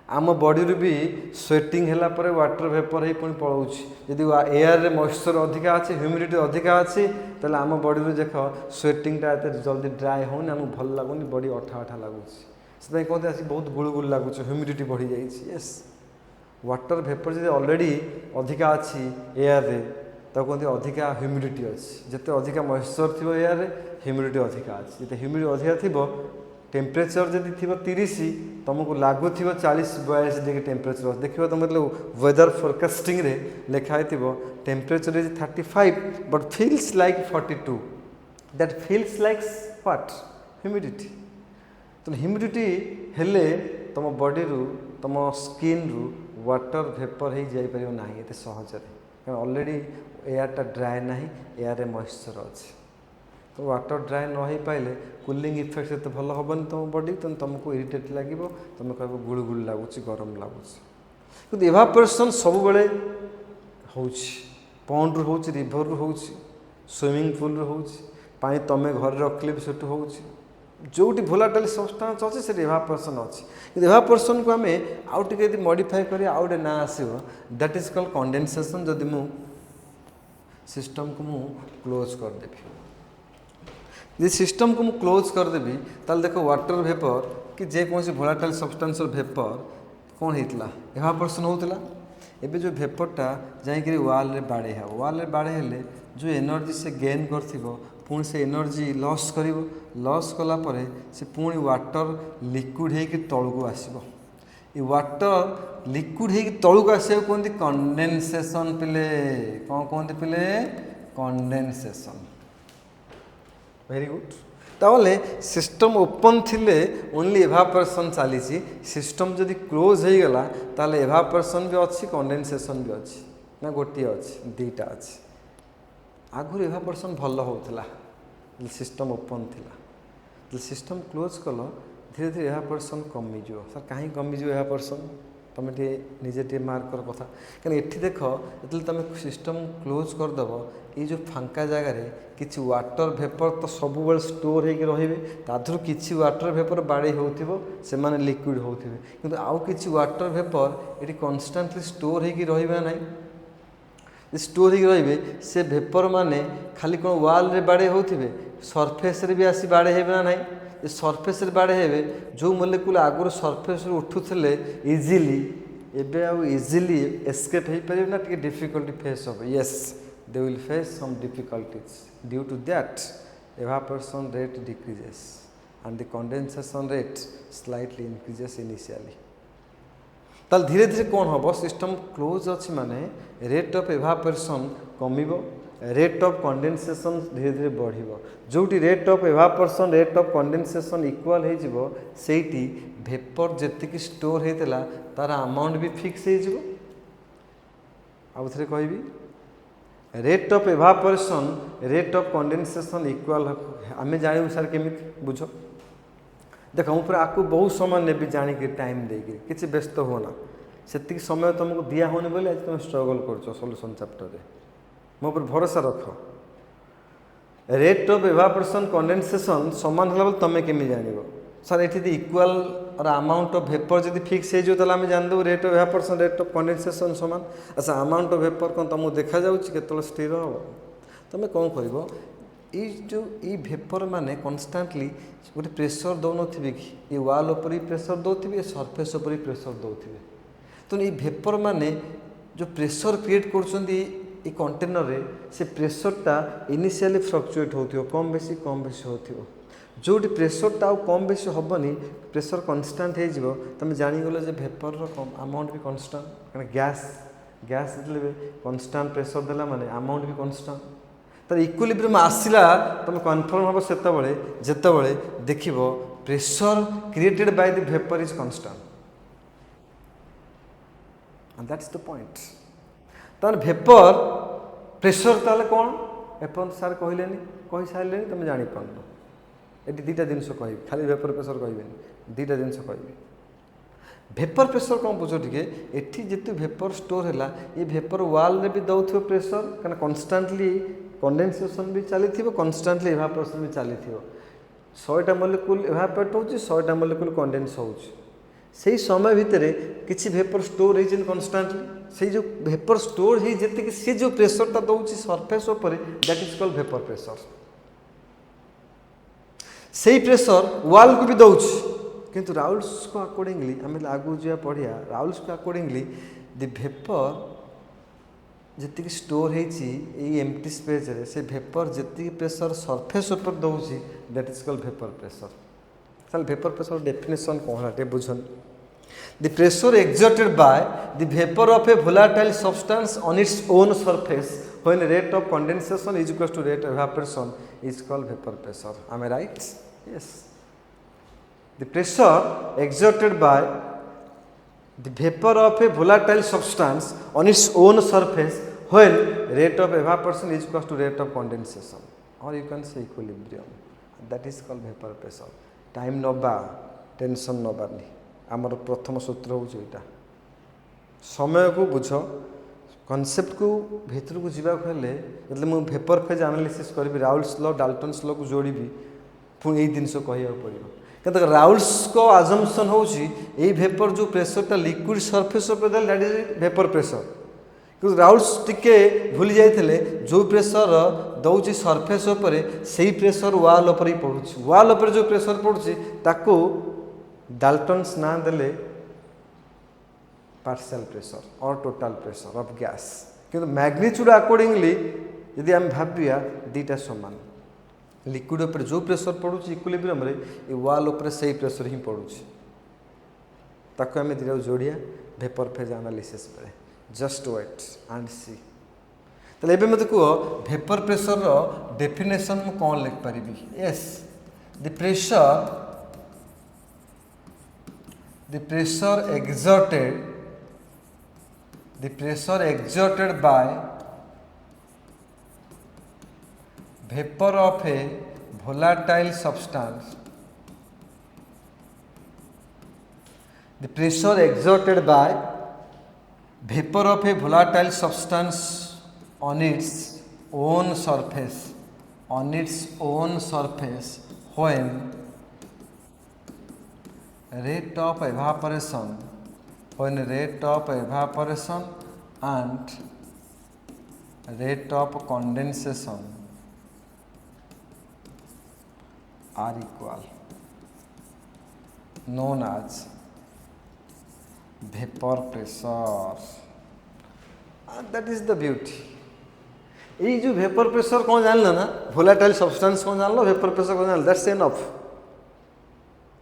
आम बॉडी भी स्वेटिंग है वाटर वेपर ही पुणी पलाऊँच जदि एयर रे मॉइस्चर अधिका अच्छे ह्यूमिडिटी अधिका अच्छी तेल आम बॉडी देख स्वेटिंगटा एत जल्दी ड्राए होनी आमको भल लगुनि बॉडी अठा अठा लगुच से कहते आस बहुत गुलगुल लगुच ह्यूमिडिटी बढ़ी जाइए येस वाटर वेपर जब ऑलरेडी अधिका अच्छी एयर रे तो कहते अधिका ह्यूमिडिटी अच्छी जिते अधिका मॉइस्चर थी एयर रे ह्यूमिडिटी अधिका अच्छी जिते ह्यूमिडिटी अधिका थी टेम्परेचर जदि थी 30 तुमको लगुव 40-42 डिग्री टेम्परेचर देखो तुम वेदर फोरकास्टिंग रे लिखाई temperature is 35 but feels like 42 that feels like what humidity तो ह्यूमिडिटी हेले तुम बॉडी रु तुम स्किन रु वाटर वेपर हो जापर ना ये सहज कारण ऑलरेडी एयरटा ड्राए ना एयर रे मॉइस्चर अच्छे तो वाटर ड्राए न हो पाइले कूलिंग इफेक्ट से भल हेनी तुम बॉडी तो तुमको इरिटेट लगे तुम कह गुड़ गुड़ लगुच गरम लगुच कि इवापोरेशन सब बेले हो पंड रु हो रिभर रु हो स्विमिंग पूल रु हो तुम घर रखले भी सेठू हो जोटी भोलाटाइल सब्सटेंस अच्छे से इवापोरेशन अच्छी कि इवापोरेशन को आम आउ टे मॉडिफाई कर आउ गए ना आसो दैट इज कॉल्ड कंडेंसेशन जदि मु सिस्टम को मु क्लोज करदेवी जी सिस्टम को मु क्लोज करदेवी ताल देखो वाटर वेपर कि जेकोसी भोलाटाइल सब्सटेंस वेपर कौन होता इवापोरेशन होता एबे जो वेपरटा जाकि वाल रे बाड़े है वाल रे बाड़े हेले जो एनर्जी से गेन कर पुणी से एनर्जी लॉस कर लॉस कलापर से पुणी वाटर लिक्विड होकर तलू आसो ये वाटर लिक्विड होकर तलू आसा कहते कंडेनसेशन पिले कौन कहते पिले कंडेनसेशन वेरी गुड ताले सिस्टम ओपन थिले ओनली इवापोरेशन चली सिस्टम जदि क्लोज हो गला ताले इवापोरेशन भी अच्छी कंडेनसेशन भी अच्छी ना गोटे अच्छी दुईटा अच्छी आगुरी इवापोरेशन भल होता सिस्टम ओपन थिला सिस्टम क्लोज कल धीरे धीरे इवापोरेशन कमिज सर कहीं कमिज इवापोरेशन तुम निजे मार्क कर कथा क्या ये देख जो तुम सिस्टम क्लोज करदेव ये जो फांका जगार किसी वाटर वेपर तो सब बेले स्टोर हो रे तादर किसी वाटर वेपर बाड़े हो से लिक्विड होते कि आउ कि वाटर वेपर ये कन्स्टांटली स्टोर हो रहा स्टोर हो रे से वेपर माने खाली कौन वाल रे बाड़े होते सरफेस रे भी आसी बाड़े हेबे ना ये सरफेस रे बाड़े हेबे जो मोलेकुल आगुरी सरफेस उठुले इजिली एबे आउ इजिली एस्केप हो पारे ना टे डिफिकल्टी फेस हो yes they will face some difficulties due to that evaporation rate decreases and the condensation rate slightly increases initially ताल धीरे धीरे कौन हम सिस्टम क्लोज अच्छी माने रेट ऑफ इवापोरेशन कमिबो रेट ऑफ कंडेनसेशन धीरे धीरे बढ़िबो जोटी rate of evaporation rate of condensation equal हो जिवो सेठी वेपर जेतिकी स्टोर हेतला तार अमाउंट भी फिक्स हो जिवो आउ थरे कहबी rate of evaporation rate of condensation equal आम जान सर केमी बुझ देख मुझे आपको बहुत समय ने भी जानिक टाइम देकर किसी व्यस्त होना से समय तुमको दिया होनी बोले आज तुम स्ट्रगल कर सॉल्यूशन चैप्टर रे मो पर भरोसा रख रेट ऑफ इवापोरेशन कंडेनसेशन समान है तुम केमी जान सर ये इक्वल और अमाउंट ऑफ वेपर जब फिक्स हो आम जानदेव rate of evaporation rate of condensation समान अच्छा अमाउंट ऑफ वेपर कौन तुमको देखा जाए स्थिर हम तुम कौन कर जो ये वेपर माने कन्स्टांटली गोटे प्रेसर दौन थे कि ये वाल उपर भी प्रेसर दौथे ये सरफेस उपर भी प्रेसर दौथे तो ये वेपर माने जो प्रेसर क्रिएट कर कंटेनर रे से प्रेसरटा इनिशियली फ्लक्चुएट हो कम बेसी हो जो प्रेसरटा कम बेसी हेनी प्रेसर कन्स्टांट हो तुम जानीगल वेपर अमाउंट भी कन्स्टांट क्या गैस गैस कन्स्टांट प्रेसर देला माने अमाउंट भी कन्स्टांट तर इक्विलिब्रियम आसला तुम कन्फर्म हम जिते देख pressure created by the vapour is constant and that's the point तार वेपर प्रेसर ताले कौन एपर्यंत सार कहले कही सारे तुम जापार ये दुटा जिन कह खाली भेपर प्रेसर कह दुटा जिन कह भेपर प्रेसर कौन बुझ टे ये जिते भेपर स्टोर है ये भेपर वाल रे भी दौर प्रेसर क्या कन्स्टांटली कंडेनसेशन भी चली कन्स्टांटली इवापोरेशन भी चली 100टा मॉलिक्यूल इवापोरेट हो 100टा मॉलिक्यूल कंडेन्स हो समय भितर किसी भेपर स्टोर हो कन्स्टांटली से जो भेपर स्टोर हो सी जो प्रेसरटा दौर सरफेस उपर that is called vapour pressure से प्रेसर वाल को भी दौर किंतु राउल्स को अकॉर्डिंगली आम आगू जा पढ़िया राउल्स को अकॉर्डिंगली द भेपर जी स्टोर होती एम्प्टी स्पेस रे से भेपर जी प्रेसर सरफेस उपर दौर that is called vapour pressure चल भेपर प्रेसर डेफिनेशन कौन है बुझन the pressure exerted by the vapour of a volatile substance on its own surface when rate of condensation is equal to rate of evaporation is called vapour pressure am I right yes the pressure exerted by the vapor of a volatile substance on its own surface when rate of evaporation is equal to rate of condensation or you can say equilibrium that is called vapor pressure time नबा tension नबानी आमर प्रथम सूत्र होता समय को बुझ concept को भीतर को जीवा हेले मतलब मुझे भेपर फेज एनालिसिस करी राउल्स लॉ डाल्टन्स लॉ को जोड़ी पुणी यही जिनस कह पड़ो क्या राउल्स को आजम्पशन हो भेपर जो प्रेसरटा liquid surface that is vapour pressure क्योंकि राउल्स टिके भूली जाते जो प्रेसर दौर सरफेस उपर से प्रेसर वाल उपर ही पड़ू वाल उपर जो प्रेसर पड़ू ताकू डाल्टन्स ना देले पार्शियल प्रेसर और टोटाल प्रेसर ऑफ गैस किंतु मैग्नीट्यूड अकॉर्डिंगली यदि आम भाविया दुटा सामान लिक्विड उपर जो प्रेसर पड़ू इक्विलिब्रियम रे ये वाल उपर से प्रेसर ही पड़ू ताकू आम दुटा जोड़िया भेपर फेज एनालिसिस पे जस्ट वेट एंड सी तो ये मत कह भेपर प्रेसर रो डेफिनेशन मु कौन लिख पारि yes the pressure exerted by vapor of a volatile substance the pressure exerted by vapor of a volatile substance on its own surface when rate of evaporation and rate of condensation are equal known as vapor pressure and that is the beauty ये जो vapour pressure कौन जानल ना volatile substance कौन जानल vapour pressure कौन जानल that's enough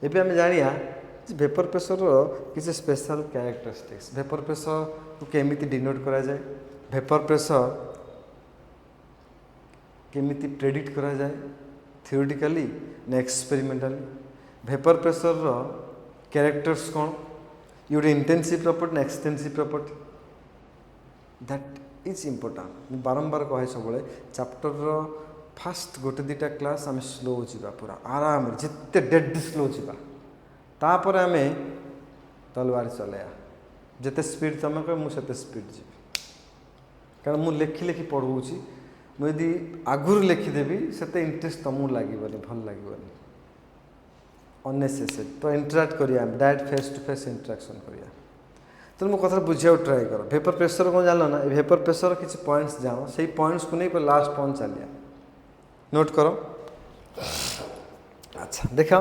एबे हम जानिया वेपर प्रेशर किसी स्पेशल कैरेक्टरिस्टिक्स वेपर प्रेशर को केमिति डिनोट करा जाए वेपर प्रेशर केमिति प्रेडिक्ट करा जाए थियोरेटिकली ना एक्सपेरिमेंटली वेपर प्रेशर कैरेक्टर्स कौन ये गोटे इंटेंसिव प्रॉपर्टी ना extensive property that is important बारंबार कहे सब चैप्टर फास्ट गोटे दुटा क्लास आम स्लो जावा पूरा आराम जिते डेड स्लो जावा तापर आम तलवार चलैया जिते स्पीड तुम कह मुझे स्पीड जी कारण मुझे लेखि लेखि पढ़ाऊँगी मुझे आगुरी लिखिदेवी से इंटरेस्ट तुमको लगे भल लगे अननेसेसरी तो इंटराक्ट करिया direct face to face interaction करिया तो मो कथा बुझा ट्राए कर वेपर प्रेशर कौन जान ना वेपर प्रेशर किसी पॉइंट्स जाओ से पॉइंट्स को नहीं लास्ट पॉइंट चलिया नोट करो अच्छा देखा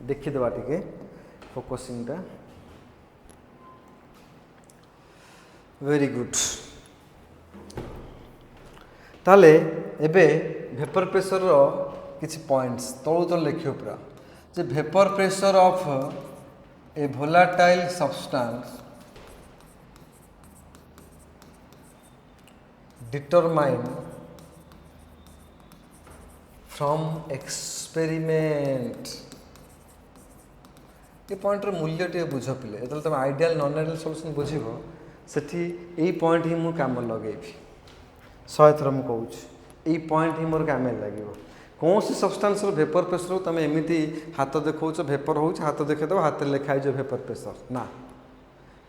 देखीदे टे फोकसिंगटा वेरी गुड ताले एबे वेपर प्रेशर रो किसी पॉइंट्स तलू तल लिखियो पूरा जे vapour pressure of a volatile substance determined from experiment ये पॉइंटर मूल्य टे बुझ पिले तुम आइडियल नॉन आइडियल सॉल्यूशन बुझिबो सेठी यही पॉइंट ही मु काम लगेबी 100 थर मु कहूँ यही पॉइंट ही मोर काम लगे कौन सी सब्सटेंस वेपर प्रेशर तुम एमती हाथ देखो भेपर हो हाथ देखद हाथ लिखाई भेपर प्रेशर ना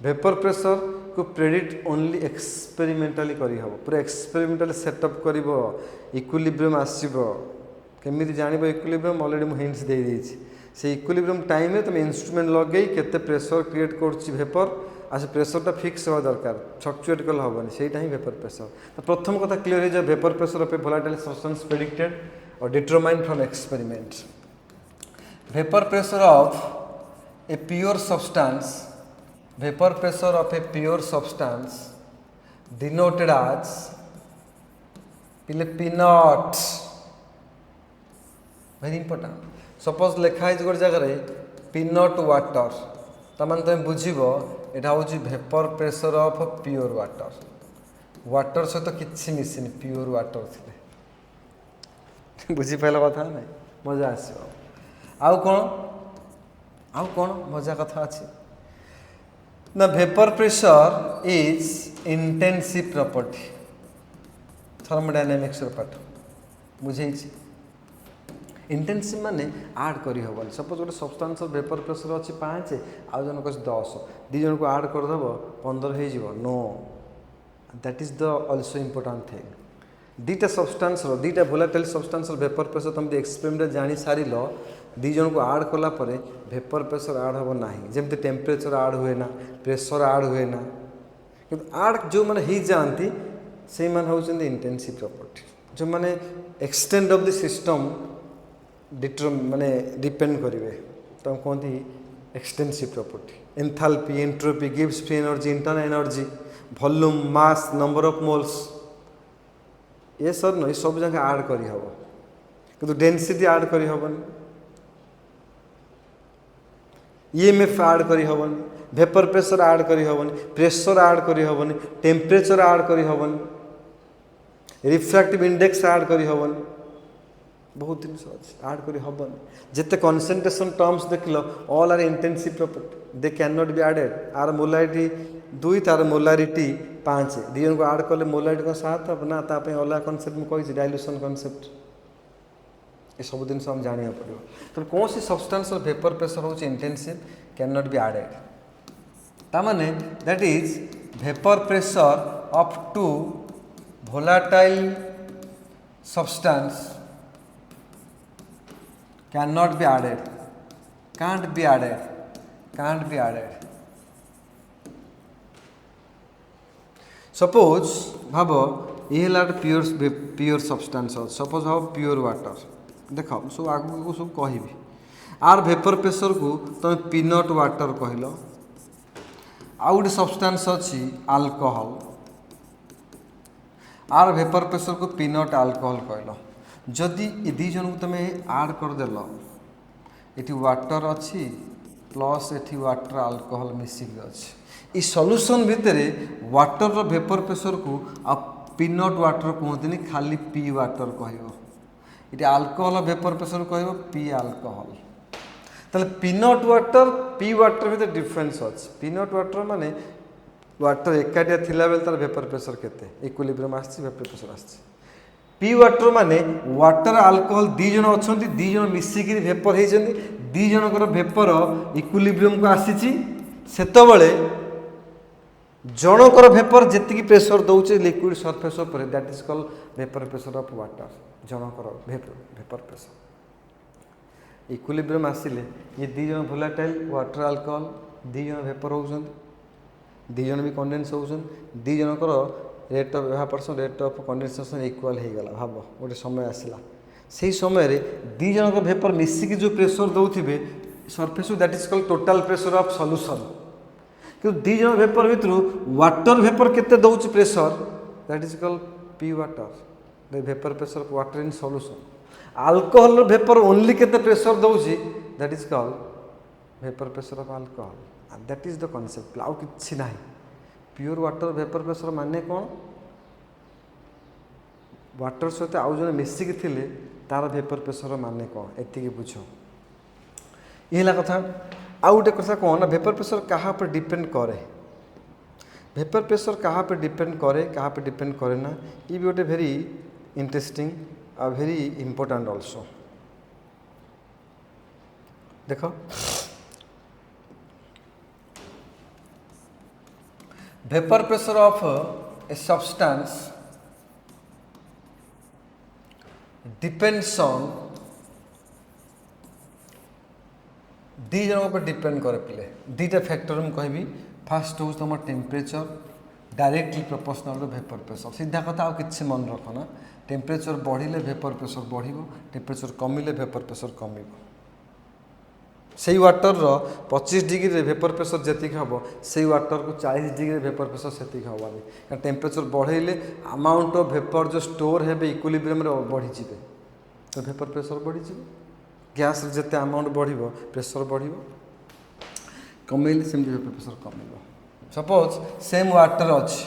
भेपर प्रेशर को प्रेडिक्ट ओनली एक्सपेरिमेंटाली करहब पूरा एक्सपेरिमेंटाली सेटअप कर इक्विलिब्रियम आसो केमी जान इक्विलिब्रियम अलरेडी मुझे हिंट्स दे देइछि से इक्विलिब्रियम टाइम में तुम इंस्ट्रूमेंट लगे केते प्रेशर क्रिएट कर भेपर आ से प्रेशरटा फिक्स हवा दरकार फ्लक्चुएट कले हेनी सेटा ही भेपर प्रेशर तो प्रथम कथा क्लीयर हो जाए vapour pressure of a volatile substance predicted और determined from experiment vapour pressure of a pure substance vapor pressure of a pure substance denoted as P naught very important suppose लिखा है गोटे जगह P naught water तमान तुम बुझीबो एटा होची vapor pressure of pure water water सहित तो किछि मिसिन pure water थिले बुझी पाइला कथा नै मजा आसीबो आउ कोन मजा कथा अछि The vapor pressure is intensive property thermodynamics पाठ बुझे इंटेंसिव माने ऐड करी हबन सपोज गोटे सब्सटेंस वेपर प्रेशर अच्छी 5 आउ जन को 10 दी जन को ऐड कर दबो 15 हो जिवो no that is the also important thing दीटा सब्सटेंस रो दीटा वोलेटाइल सब्सटेंस वेपर प्रेशर तुम एक्सपेरिमेंट जानी सारिलो दी जन को ऐड कला परे वेपर प्रेशर ऐड हम ना जमती टेम्परेचर ऐड हुए ना प्रेशर ऐड हुए ना कि ऐड जो मैंने ही जाती से मैंने होउछन इंटेंसिव प्रॉपर्टी जो मैंने एक्सटेंड ऑफ द सिस्टम माने डिपेंड करेंगे तो कहते extensive property enthalpy entropy gives free energy internal energy volume mass number of moles ये सर न सब जगह ऐड करी हबो किंतु डेंसिटी ऐड करी हबन ईएमएफ ऐड करी हबन वेपर प्रेशर ऐड करी हबन प्रेशर ऐड करी हबन टेम्परेचर ऐड करी हबन रिफ्रैक्टिव इंडेक्स ऐड करी हबन बहुत जिन ऐड करी हबन जिते कंसंट्रेशन टर्म्स देखलो all are intensive property they cannot not be एडेड आर मोलारिटी 2 तार मोलारिटी 5 दिजन को ऐड कले मोलारिटी को 7 अब ना ता पे अलग कांसेप्ट में कहि डाइल्यूशन कांसेप्ट ये सब दिन हम जानिया पड़ो तो कौन सी सब्सटेंस वेपर प्रेशर हो intensive can not be added तामाने that is vapour pressure up to volatile substance cannot be added can't be added suppose भाव ये प्योर सब्सटेंस सपोज भाव प्योर वाटर देख सब आगू को सब कहि आर वेपर प्रेशर को तुम पीनट वाटर कहल आउ गोटे सब्सटेंस अच्छी अल्कोहल आर वेपर प्रेशर को पीनट अल्कोहल कहल जदि ये दी जन को तुम ऐड करदेल ये वाटर अच्छी प्लस ये वाटर अल्कोहल मिसिक अच्छी इस सॉल्यूशन भितर वाटर रो वेपर प्रेशर को आ पीनट वाटर कहते खाली पी वाटर कह ये अल्कोहल वेपर प्रेशर कह पी अल्कोहल ताले पीनट वाटर पी वाटर भितर डिफरेंस अच्छे पीनट वाटर माने वाटर एकाटिया थिला बेल तार वेपर प्रेशर केते इक्विलिब्रियम आछि वेपर प्रेशर आछि पी वाटर माने वाटर अल्कोहल दी जन अछंती दी जन मिसिकी वेपर हेजंती दी जनकर वेपर इक्विलिब्रियम को आसीची सेतबेले जनकर वेपर जेतिकी प्रेशर दउचे लिक्विड सरफेस पर that is called vapour pressure of water Jankar vapour pressure equilibrium आसिले ये दी जन वोलेटाइल वाटर अल्कोहल दी जन वेपर होउछंती दी जन भी कंडेन्स होउछंती दी जनकर rate of evaporation rate of condensation equal हो गला भाव गोटे समय आसला से समय रे दी जनक वेपर मिसिकी जो प्रेशर दउथिबे surface that is called total pressure of solution कि दी जन वेपर भितर वाटर वेपर केते दउछि pressure that is called P water the vapour pressure of water in solution alcohol vapour only केते प्रेशर दउछि that is called vapour pressure of alcohol and that is the concept आउ किछि नाही pure water vapour pressure माने कौन water सहित आउ जने मिसिकी थिले तार वेपर प्रेशर माने कौन एतिकी बुझ ये कथा आउ गोटे कथा कौन ना वेपर प्रेशर कहाँ पर डिपेंड करे वेपर प्रेशर कहाँ पे डिपेंड करे कहाँ पे डिपेंड करे ना, ये भी गोटे भेरी इंटरेस्टिंग आ भेरी इम्पोर्टाट ऑल्सो। देख vapour pressure of a substance depends on the जन पर डिपेंड करे पिले दीटा फैक्टर मुझे कहबी। फास्ट हूँ तुम temperature directly proportional to vapour pressure. सीधा कथा आ कि मन रखना, टेम्परेचर बढ़िले वेपर प्रेशर बढ़िबो, टेम्परेचर कमिले वेपर प्रेशर कमिबो। से वाटर 25 डिग्री वेपर प्रेशर जी हम से वाटर को 40 डिग्री वेपर प्रेशर से हवानी, कारण टेम्परेचर बढ़ेले अमाउंट ऑफ वेपर जो स्टोर है इक्विलिब्रियम बढ़ीजे, तो वेपर प्रेशर बढ़ीजे। गैस जिते अमाउंट बढ़ प्रेशर बढ़, कमेले सेमती वेपर प्रेशर कम। सपोज सेम वाटर अच्छी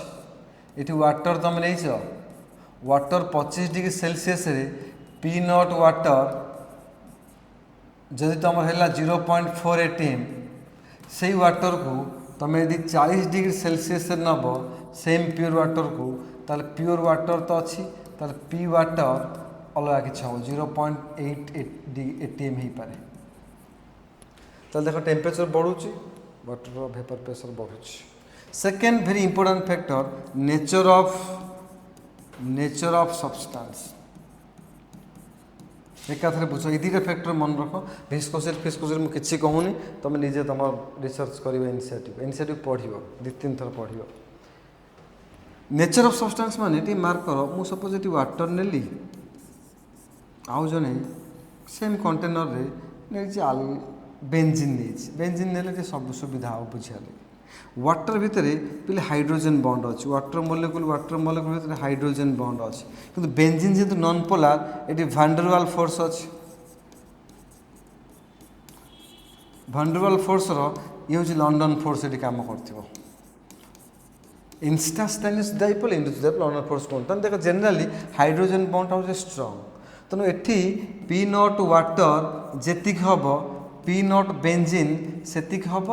ये वाटर तुम नहीं वाटर 25 डिग्री सेल्सियस रे पी नॉट वाटर जदि तुम है 0.4 atm से वाटर को तुम यदि 40 डिग्री सेल्सियस नब सेम प्योर वाटर को ताल प्योर वाटर तो अच्छी ताल पी वाटर अलग किसी हम 0.8 atm हो पाए। तो देख टेम्परेचर बढ़ुची वाटर वेपर प्रेशर बढ़ुची। Second very important factor nature of substance. एक बुझ ये दुटा फैक्टर मन रख। विस्कोसिटी फिस्कोसिटी मुझे किसी कहूनी, तुम निजे तुम रिसर्च कर एनसीईआरटी पढ़ 2-3 थर पढ़। नेचर ऑफ सब्सटेंस माने मार्क कर मु सपोज ये वाटर नेली आउ जने सेम कंटेनर रे नहीं बेंजीन नहीं बेंजीन ने सब सुविधा हो बुझा। वाटर भितर पे हाइड्रोजन बॉन्ड अच्छी वाटर मोलेकुल भितर हाइड्रोजन बॉन्ड अच्छी, किंतु बेंजीन जेहेतु नॉन पोलार ये भांडरवाल फोर्स अच्छी। भांडरवाल फोर्स ये हूँ लंडन फोर्स ये कम कर instantaneous dipole inductive dipole London force कहते। देख जेनराली हाइड्रोजन बॉन्ड हूँ स्ट्रंग, तेणु एटी पी नॉट वाटर जेतिक हम पी नॉट बेंजीन सेतिक हम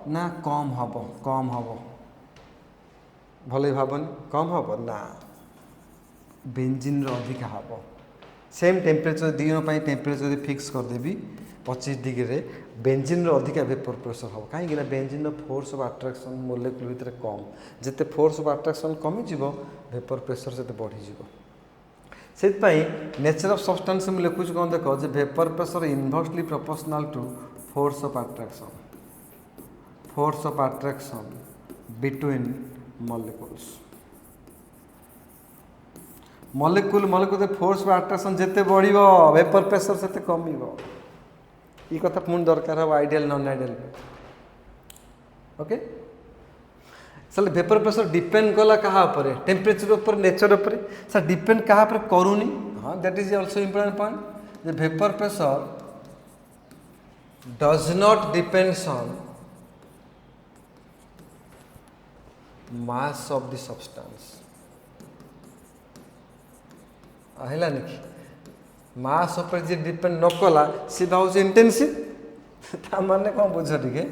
ना कम हम भले भावनी कम हम ना बेंजीन अधिक हम। सेम टेम्परेचर दिनपाई टेम्परेचर फिक्स करदेवी 25 डिग्री बेंजीन अधिका वेपर प्रेशर हम कहीं benzene force of attraction molecule भितर कम, जिते फोर्स ऑफ अट्रैक्शन कमिज वेपर प्रेशर से बढ़ीज। से नेचर ऑफ सब्सटेंस में लिखुच कौन देख जे vapour pressure inversely proportional to force of attraction between molecules. Molecule force of attraction जिते बढ़ वेपर प्रेशर से कम। ये कथा पुणी दरकार हम ideal non ideal. Okay sir vapour pressure depend कला कहा टेम्परेचर उपर नेचर उपर सर डिपेंड कहा करूनी। हाँ that is also important point. Vapour pressure does not depends on mass of the substance. है कि मास उपर जी डिपेंड न कला सी भाव इंटेंसिव माने कौन बुझ टे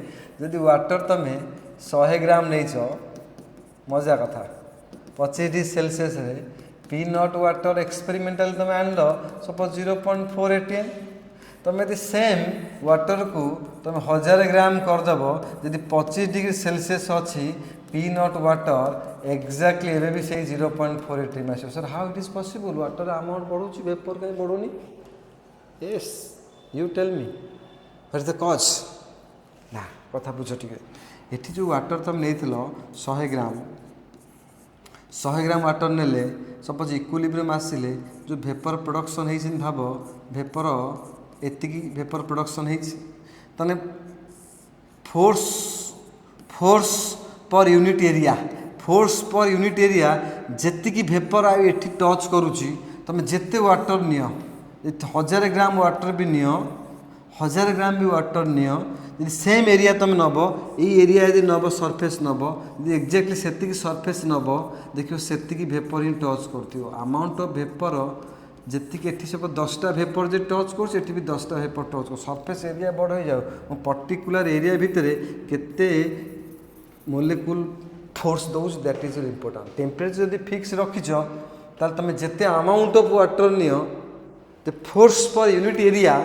जदि वाटर तुम 100 ग्राम नहीं मजा कथा 25 डिग्री सेल्सियस रे पी नॉट वाटर एक्सपेरिमेंटल तुम आन सपोज 0.4 atm तुम यदि सेम वाटर को तुम 1000 ग्राम करदेव जदि 25 डिग्री सेल्सियस अच्छी पी नॉट वाटर एक्जाक्टली एवं भी से 0.4 atm आस। Sir how it is possible water amount बढ़ुची वेपर कहीं बढ़ुनी? Yes you tell me what is the cause ना कथा बुझ टे। ये जो वाटर तुम नहीं 100 ग्राम वाटर नेले सपोज इक्विलिब्रियम आसिले जो वेपर प्रोडक्शन है भाव वेपर एति वेपर प्रोडक्शन है फोर्स पर यूनिट एरिया जेतिकी वेपर आई एठी टच करुची तुम जिते वाटर नियो 1000 ग्राम वाटर भी नियो 1000 ग्राम भी वाटर नियो यदि सेम एरिया तुम नब ये एरिया यदि नब सरफेस नब एक्जाक्टली से सरफेस नब देखिए से वेपर ही टच कर अमाउंट ऑफ वेपर जी एटी सब 10टा वेपर जो टच कर भी 10टा वेपर टच कर सरफेस एरिया बड़ हो जाओ पर्टिकुलर एरिया भितर केते मोलेकुल फोर्स दौच दैट इज इम्पोर्टाट टेम्परेचर जब फिक्स रखिच ताल तुम जिते अमाउंट ऑफ वाटर नियो the force per unit area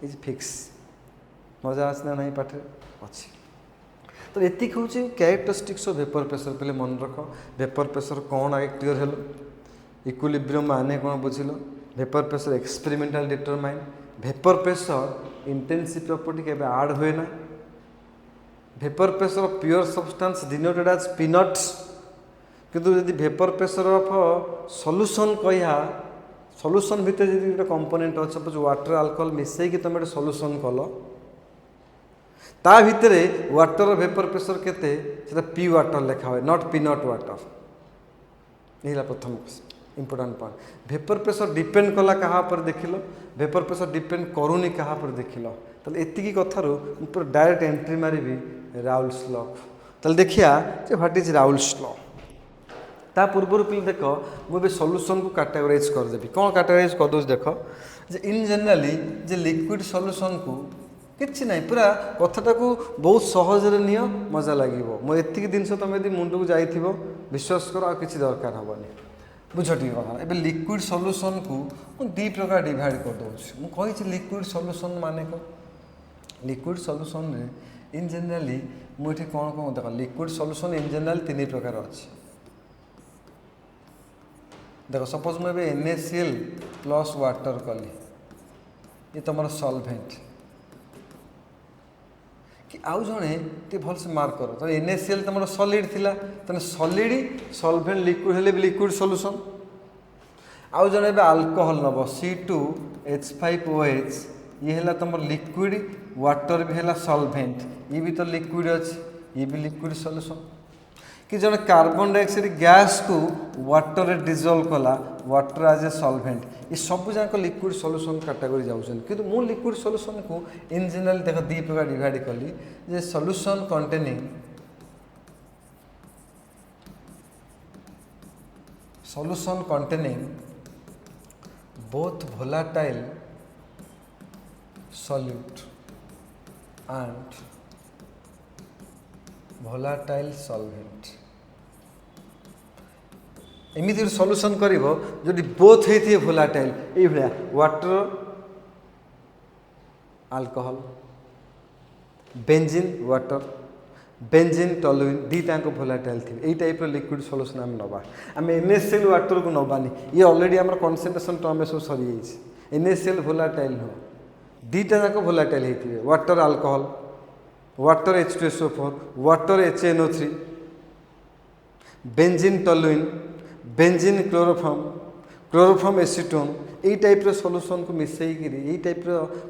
is fix मजा आसना नहीं पाठ अच्छी तो ये हूँ कैरेक्टरिस्टिक्स ऑफ वेपर प्रेशर पहले मन रख वेपर प्रेशर कौन आगे क्लीयर हेलो इक्विलिब्रियम माने कौन बुझिल vapour pressure experimental determine vapour pressure intensive property के आड हुए ना vapour pressure of pure substance denoted as P naughts किंतु यदि वेपर प्रेशर ऑफ सॉल्यूशन कहिया सॉल्यूशन भितर यदि गोटे कंपोनेंट अच्छे सपोज वाटर अल्कोहल मिसैकी तुम गोटे सॉल्यूशन कल ता भितर वाटर वेपर प्रेशर केते सेटा पी वाटर लिखा हुए नॉट पीनट वाटर यही प्रथम important point vapour pressure depend कला क्या पर देखिल वेपर प्रेशर डिपेंड करूनी क्या पर देखिल तो एति कथार डायरेक्ट एंट्री मारिबी राउल्स लॉ तो देखिया व्हाट इज राउल्स लॉ ता पूर्व पे देख मुझे सॉल्यूशन को कैटेगराइज करदेवी कौन कैटेगराइज करदे देख इन जनराली जे लिक्विड सॉल्यूशन को किसी ना पूरा कथाटा को बहुत सहजरे नियो मजा लगे मुझे जिनस तुम यदि मुंड को जाइए विश्वास कर आ कि दरकार हेनी बुझ टी कथा ए लिक्विड सॉल्यूशन को दी प्रकार डिवाइड करदे मुझे लिक्विड सॉल्यूशन माने कौन लिक्विड सॉल्यूशन इन जनराली मुझे कौन कौन देख लिक्विड सॉल्यूशन इन जनराल तीन प्रकार अच्छे देख सपोज मुझे NaCl प्लस वाटर कली ये तुम सॉल्वेंट कि आउ जड़े टे भल से मार्क कर तो NaCl तुम सॉलिड थिला तने सॉलिड सॉल्वेंट लिक्विड हेले भी लिक्विड सॉल्यूशन आउ जड़े अल्कोहल नब C2H5OH ये है तुम लिक्विड वाटर भी है सॉल्वेंट ये भी तो लिक्विड अच्छे ये भी लिक्विड सॉल्यूशन कि जड़े कार्बन डाइऑक्साइड गैस को वाटर रे डिजोल्व कला वाटर एज ए सॉल्वेंट ये सब जाक लिक्विड सॉल्यूशन कैटेगरी जाऊँ कि मु लिक्विड सॉल्यूशन को इन जनरल देख दी प्रकार डिवाइड कली जे solution containing both volatile solute and volatile solvent एमती सॉल्यूशन कर जो बोथ होती है volatile ये water alcohol benzene water benzene toluene दीटा volatile थी यही टाइप लिक्विड सॉल्यूशन आम नवा आम NaCl वाटर को नबानी ये ऑलरेडी आम कनसेंट्रेशन टर्म सब सरी जाइए NaCl volatile नुह दीटा जाक volatile होती water alcohol water H2SO4 water HNO3 benzene toluene benzene chloroform acetone यही टाइप सॉल्यूशन को मिसैक यही टाइप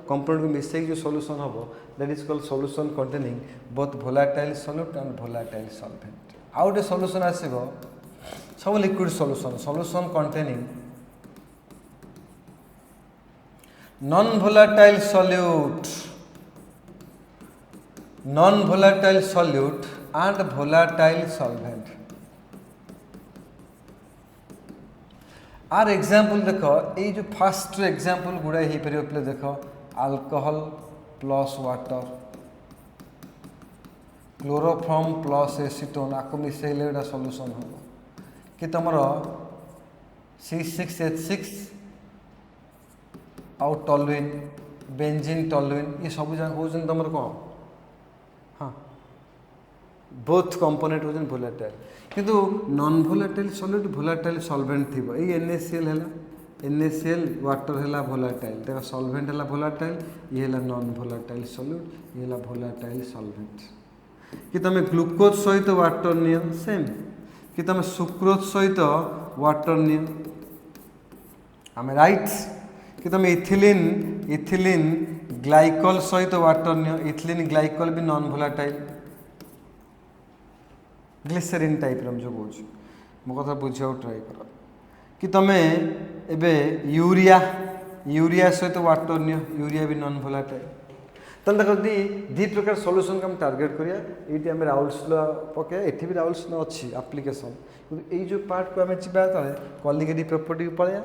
कंपाउंड को मिसैक जो सॉल्यूशन हम that is called solution containing both volatile solute and volatile solvent आउ गोटे सॉल्यूशन आसो सब liquid solution containing non volatile solute and volatile solvent आर एग्जाम्पल देख ये जो फास्ट एग्जाम्पल गुड़ाए हो पार पे देख alcohol plus water chloroform plus acetone आपको मिसैले गोटा सॉल्यूशन हम कि तुम C6H6 आउ टॉलुइन बेंजीन टॉलुइन ये सब जाक हो तुम कौन हाँ बोथ कंपोनेंट हो volatile किंतु non volatile solute volatile solvent थी ये NaCl है NaCl वाटर है volatile देखा solvent है volatile ये है नॉन volatile solute ये है volatile solvent कि तुम ग्लूकोज सहित वाटर नियो सेम कि तुम सुक्रोज सहित वाटर नियो आम राइट कि तुम इथिलीन ग्लाइकल सहित वाटर नियो इथिलीन ग्लाइकल भी नॉन volatile ग्लिसरीन टाइप जो कौच मो कथा बुझा ट्राए कर कि तुम एवं यूरिया सहित वाटर नियो यूरिया भी नॉन volatile तो देख दी प्रकार सॉल्यूशन को हम टार्गेट करिया ये आम राउल्स लॉ पकड़ा ये भी राउल्स लॉ अच्छी एप्लिकेशन कि जो पार्ट को आम जा कॉलिगेटिव प्रॉपर्टी को पलैया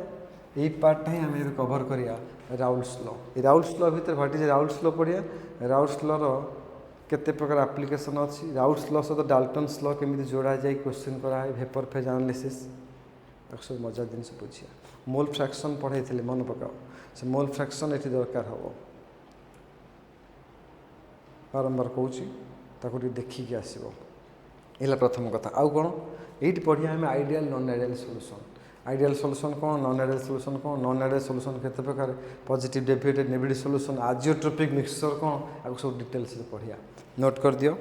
यही पार्ट ही आम कवर करिया राउल्स लॉ ये राउल्स लॉ भीतर व्हाट इज राउल्स लॉ पढ़िया राउल्स लॉ केते प्रकार एप्लिकेशन अच्छी राउट्स लॉ सहित डाल्टन्स लॉ केमी जोड़ा जाए क्वेश्चन कराए वेपर फेज एनालिसिस सब मजा जिन बुझिया मोल फ्रैक्शन पढ़ाई थे मन पकाओ से मोल फ्रैक्शन ये दरकार हम बारंबार कहूँ देखिक आसो ये प्रथम कथा आउ कौन ये पढ़िया आम आइडियल नॉन आइडियल सॉल्यूशन कौन नॉन आइडियल सॉल्यूशन कौन नॉन आइडियल सॉल्यूशन केते प्रकार positive deviated negative solution azeotropic mixture कौन आपको सब डिटेल्स पढ़िया नोट कर दियो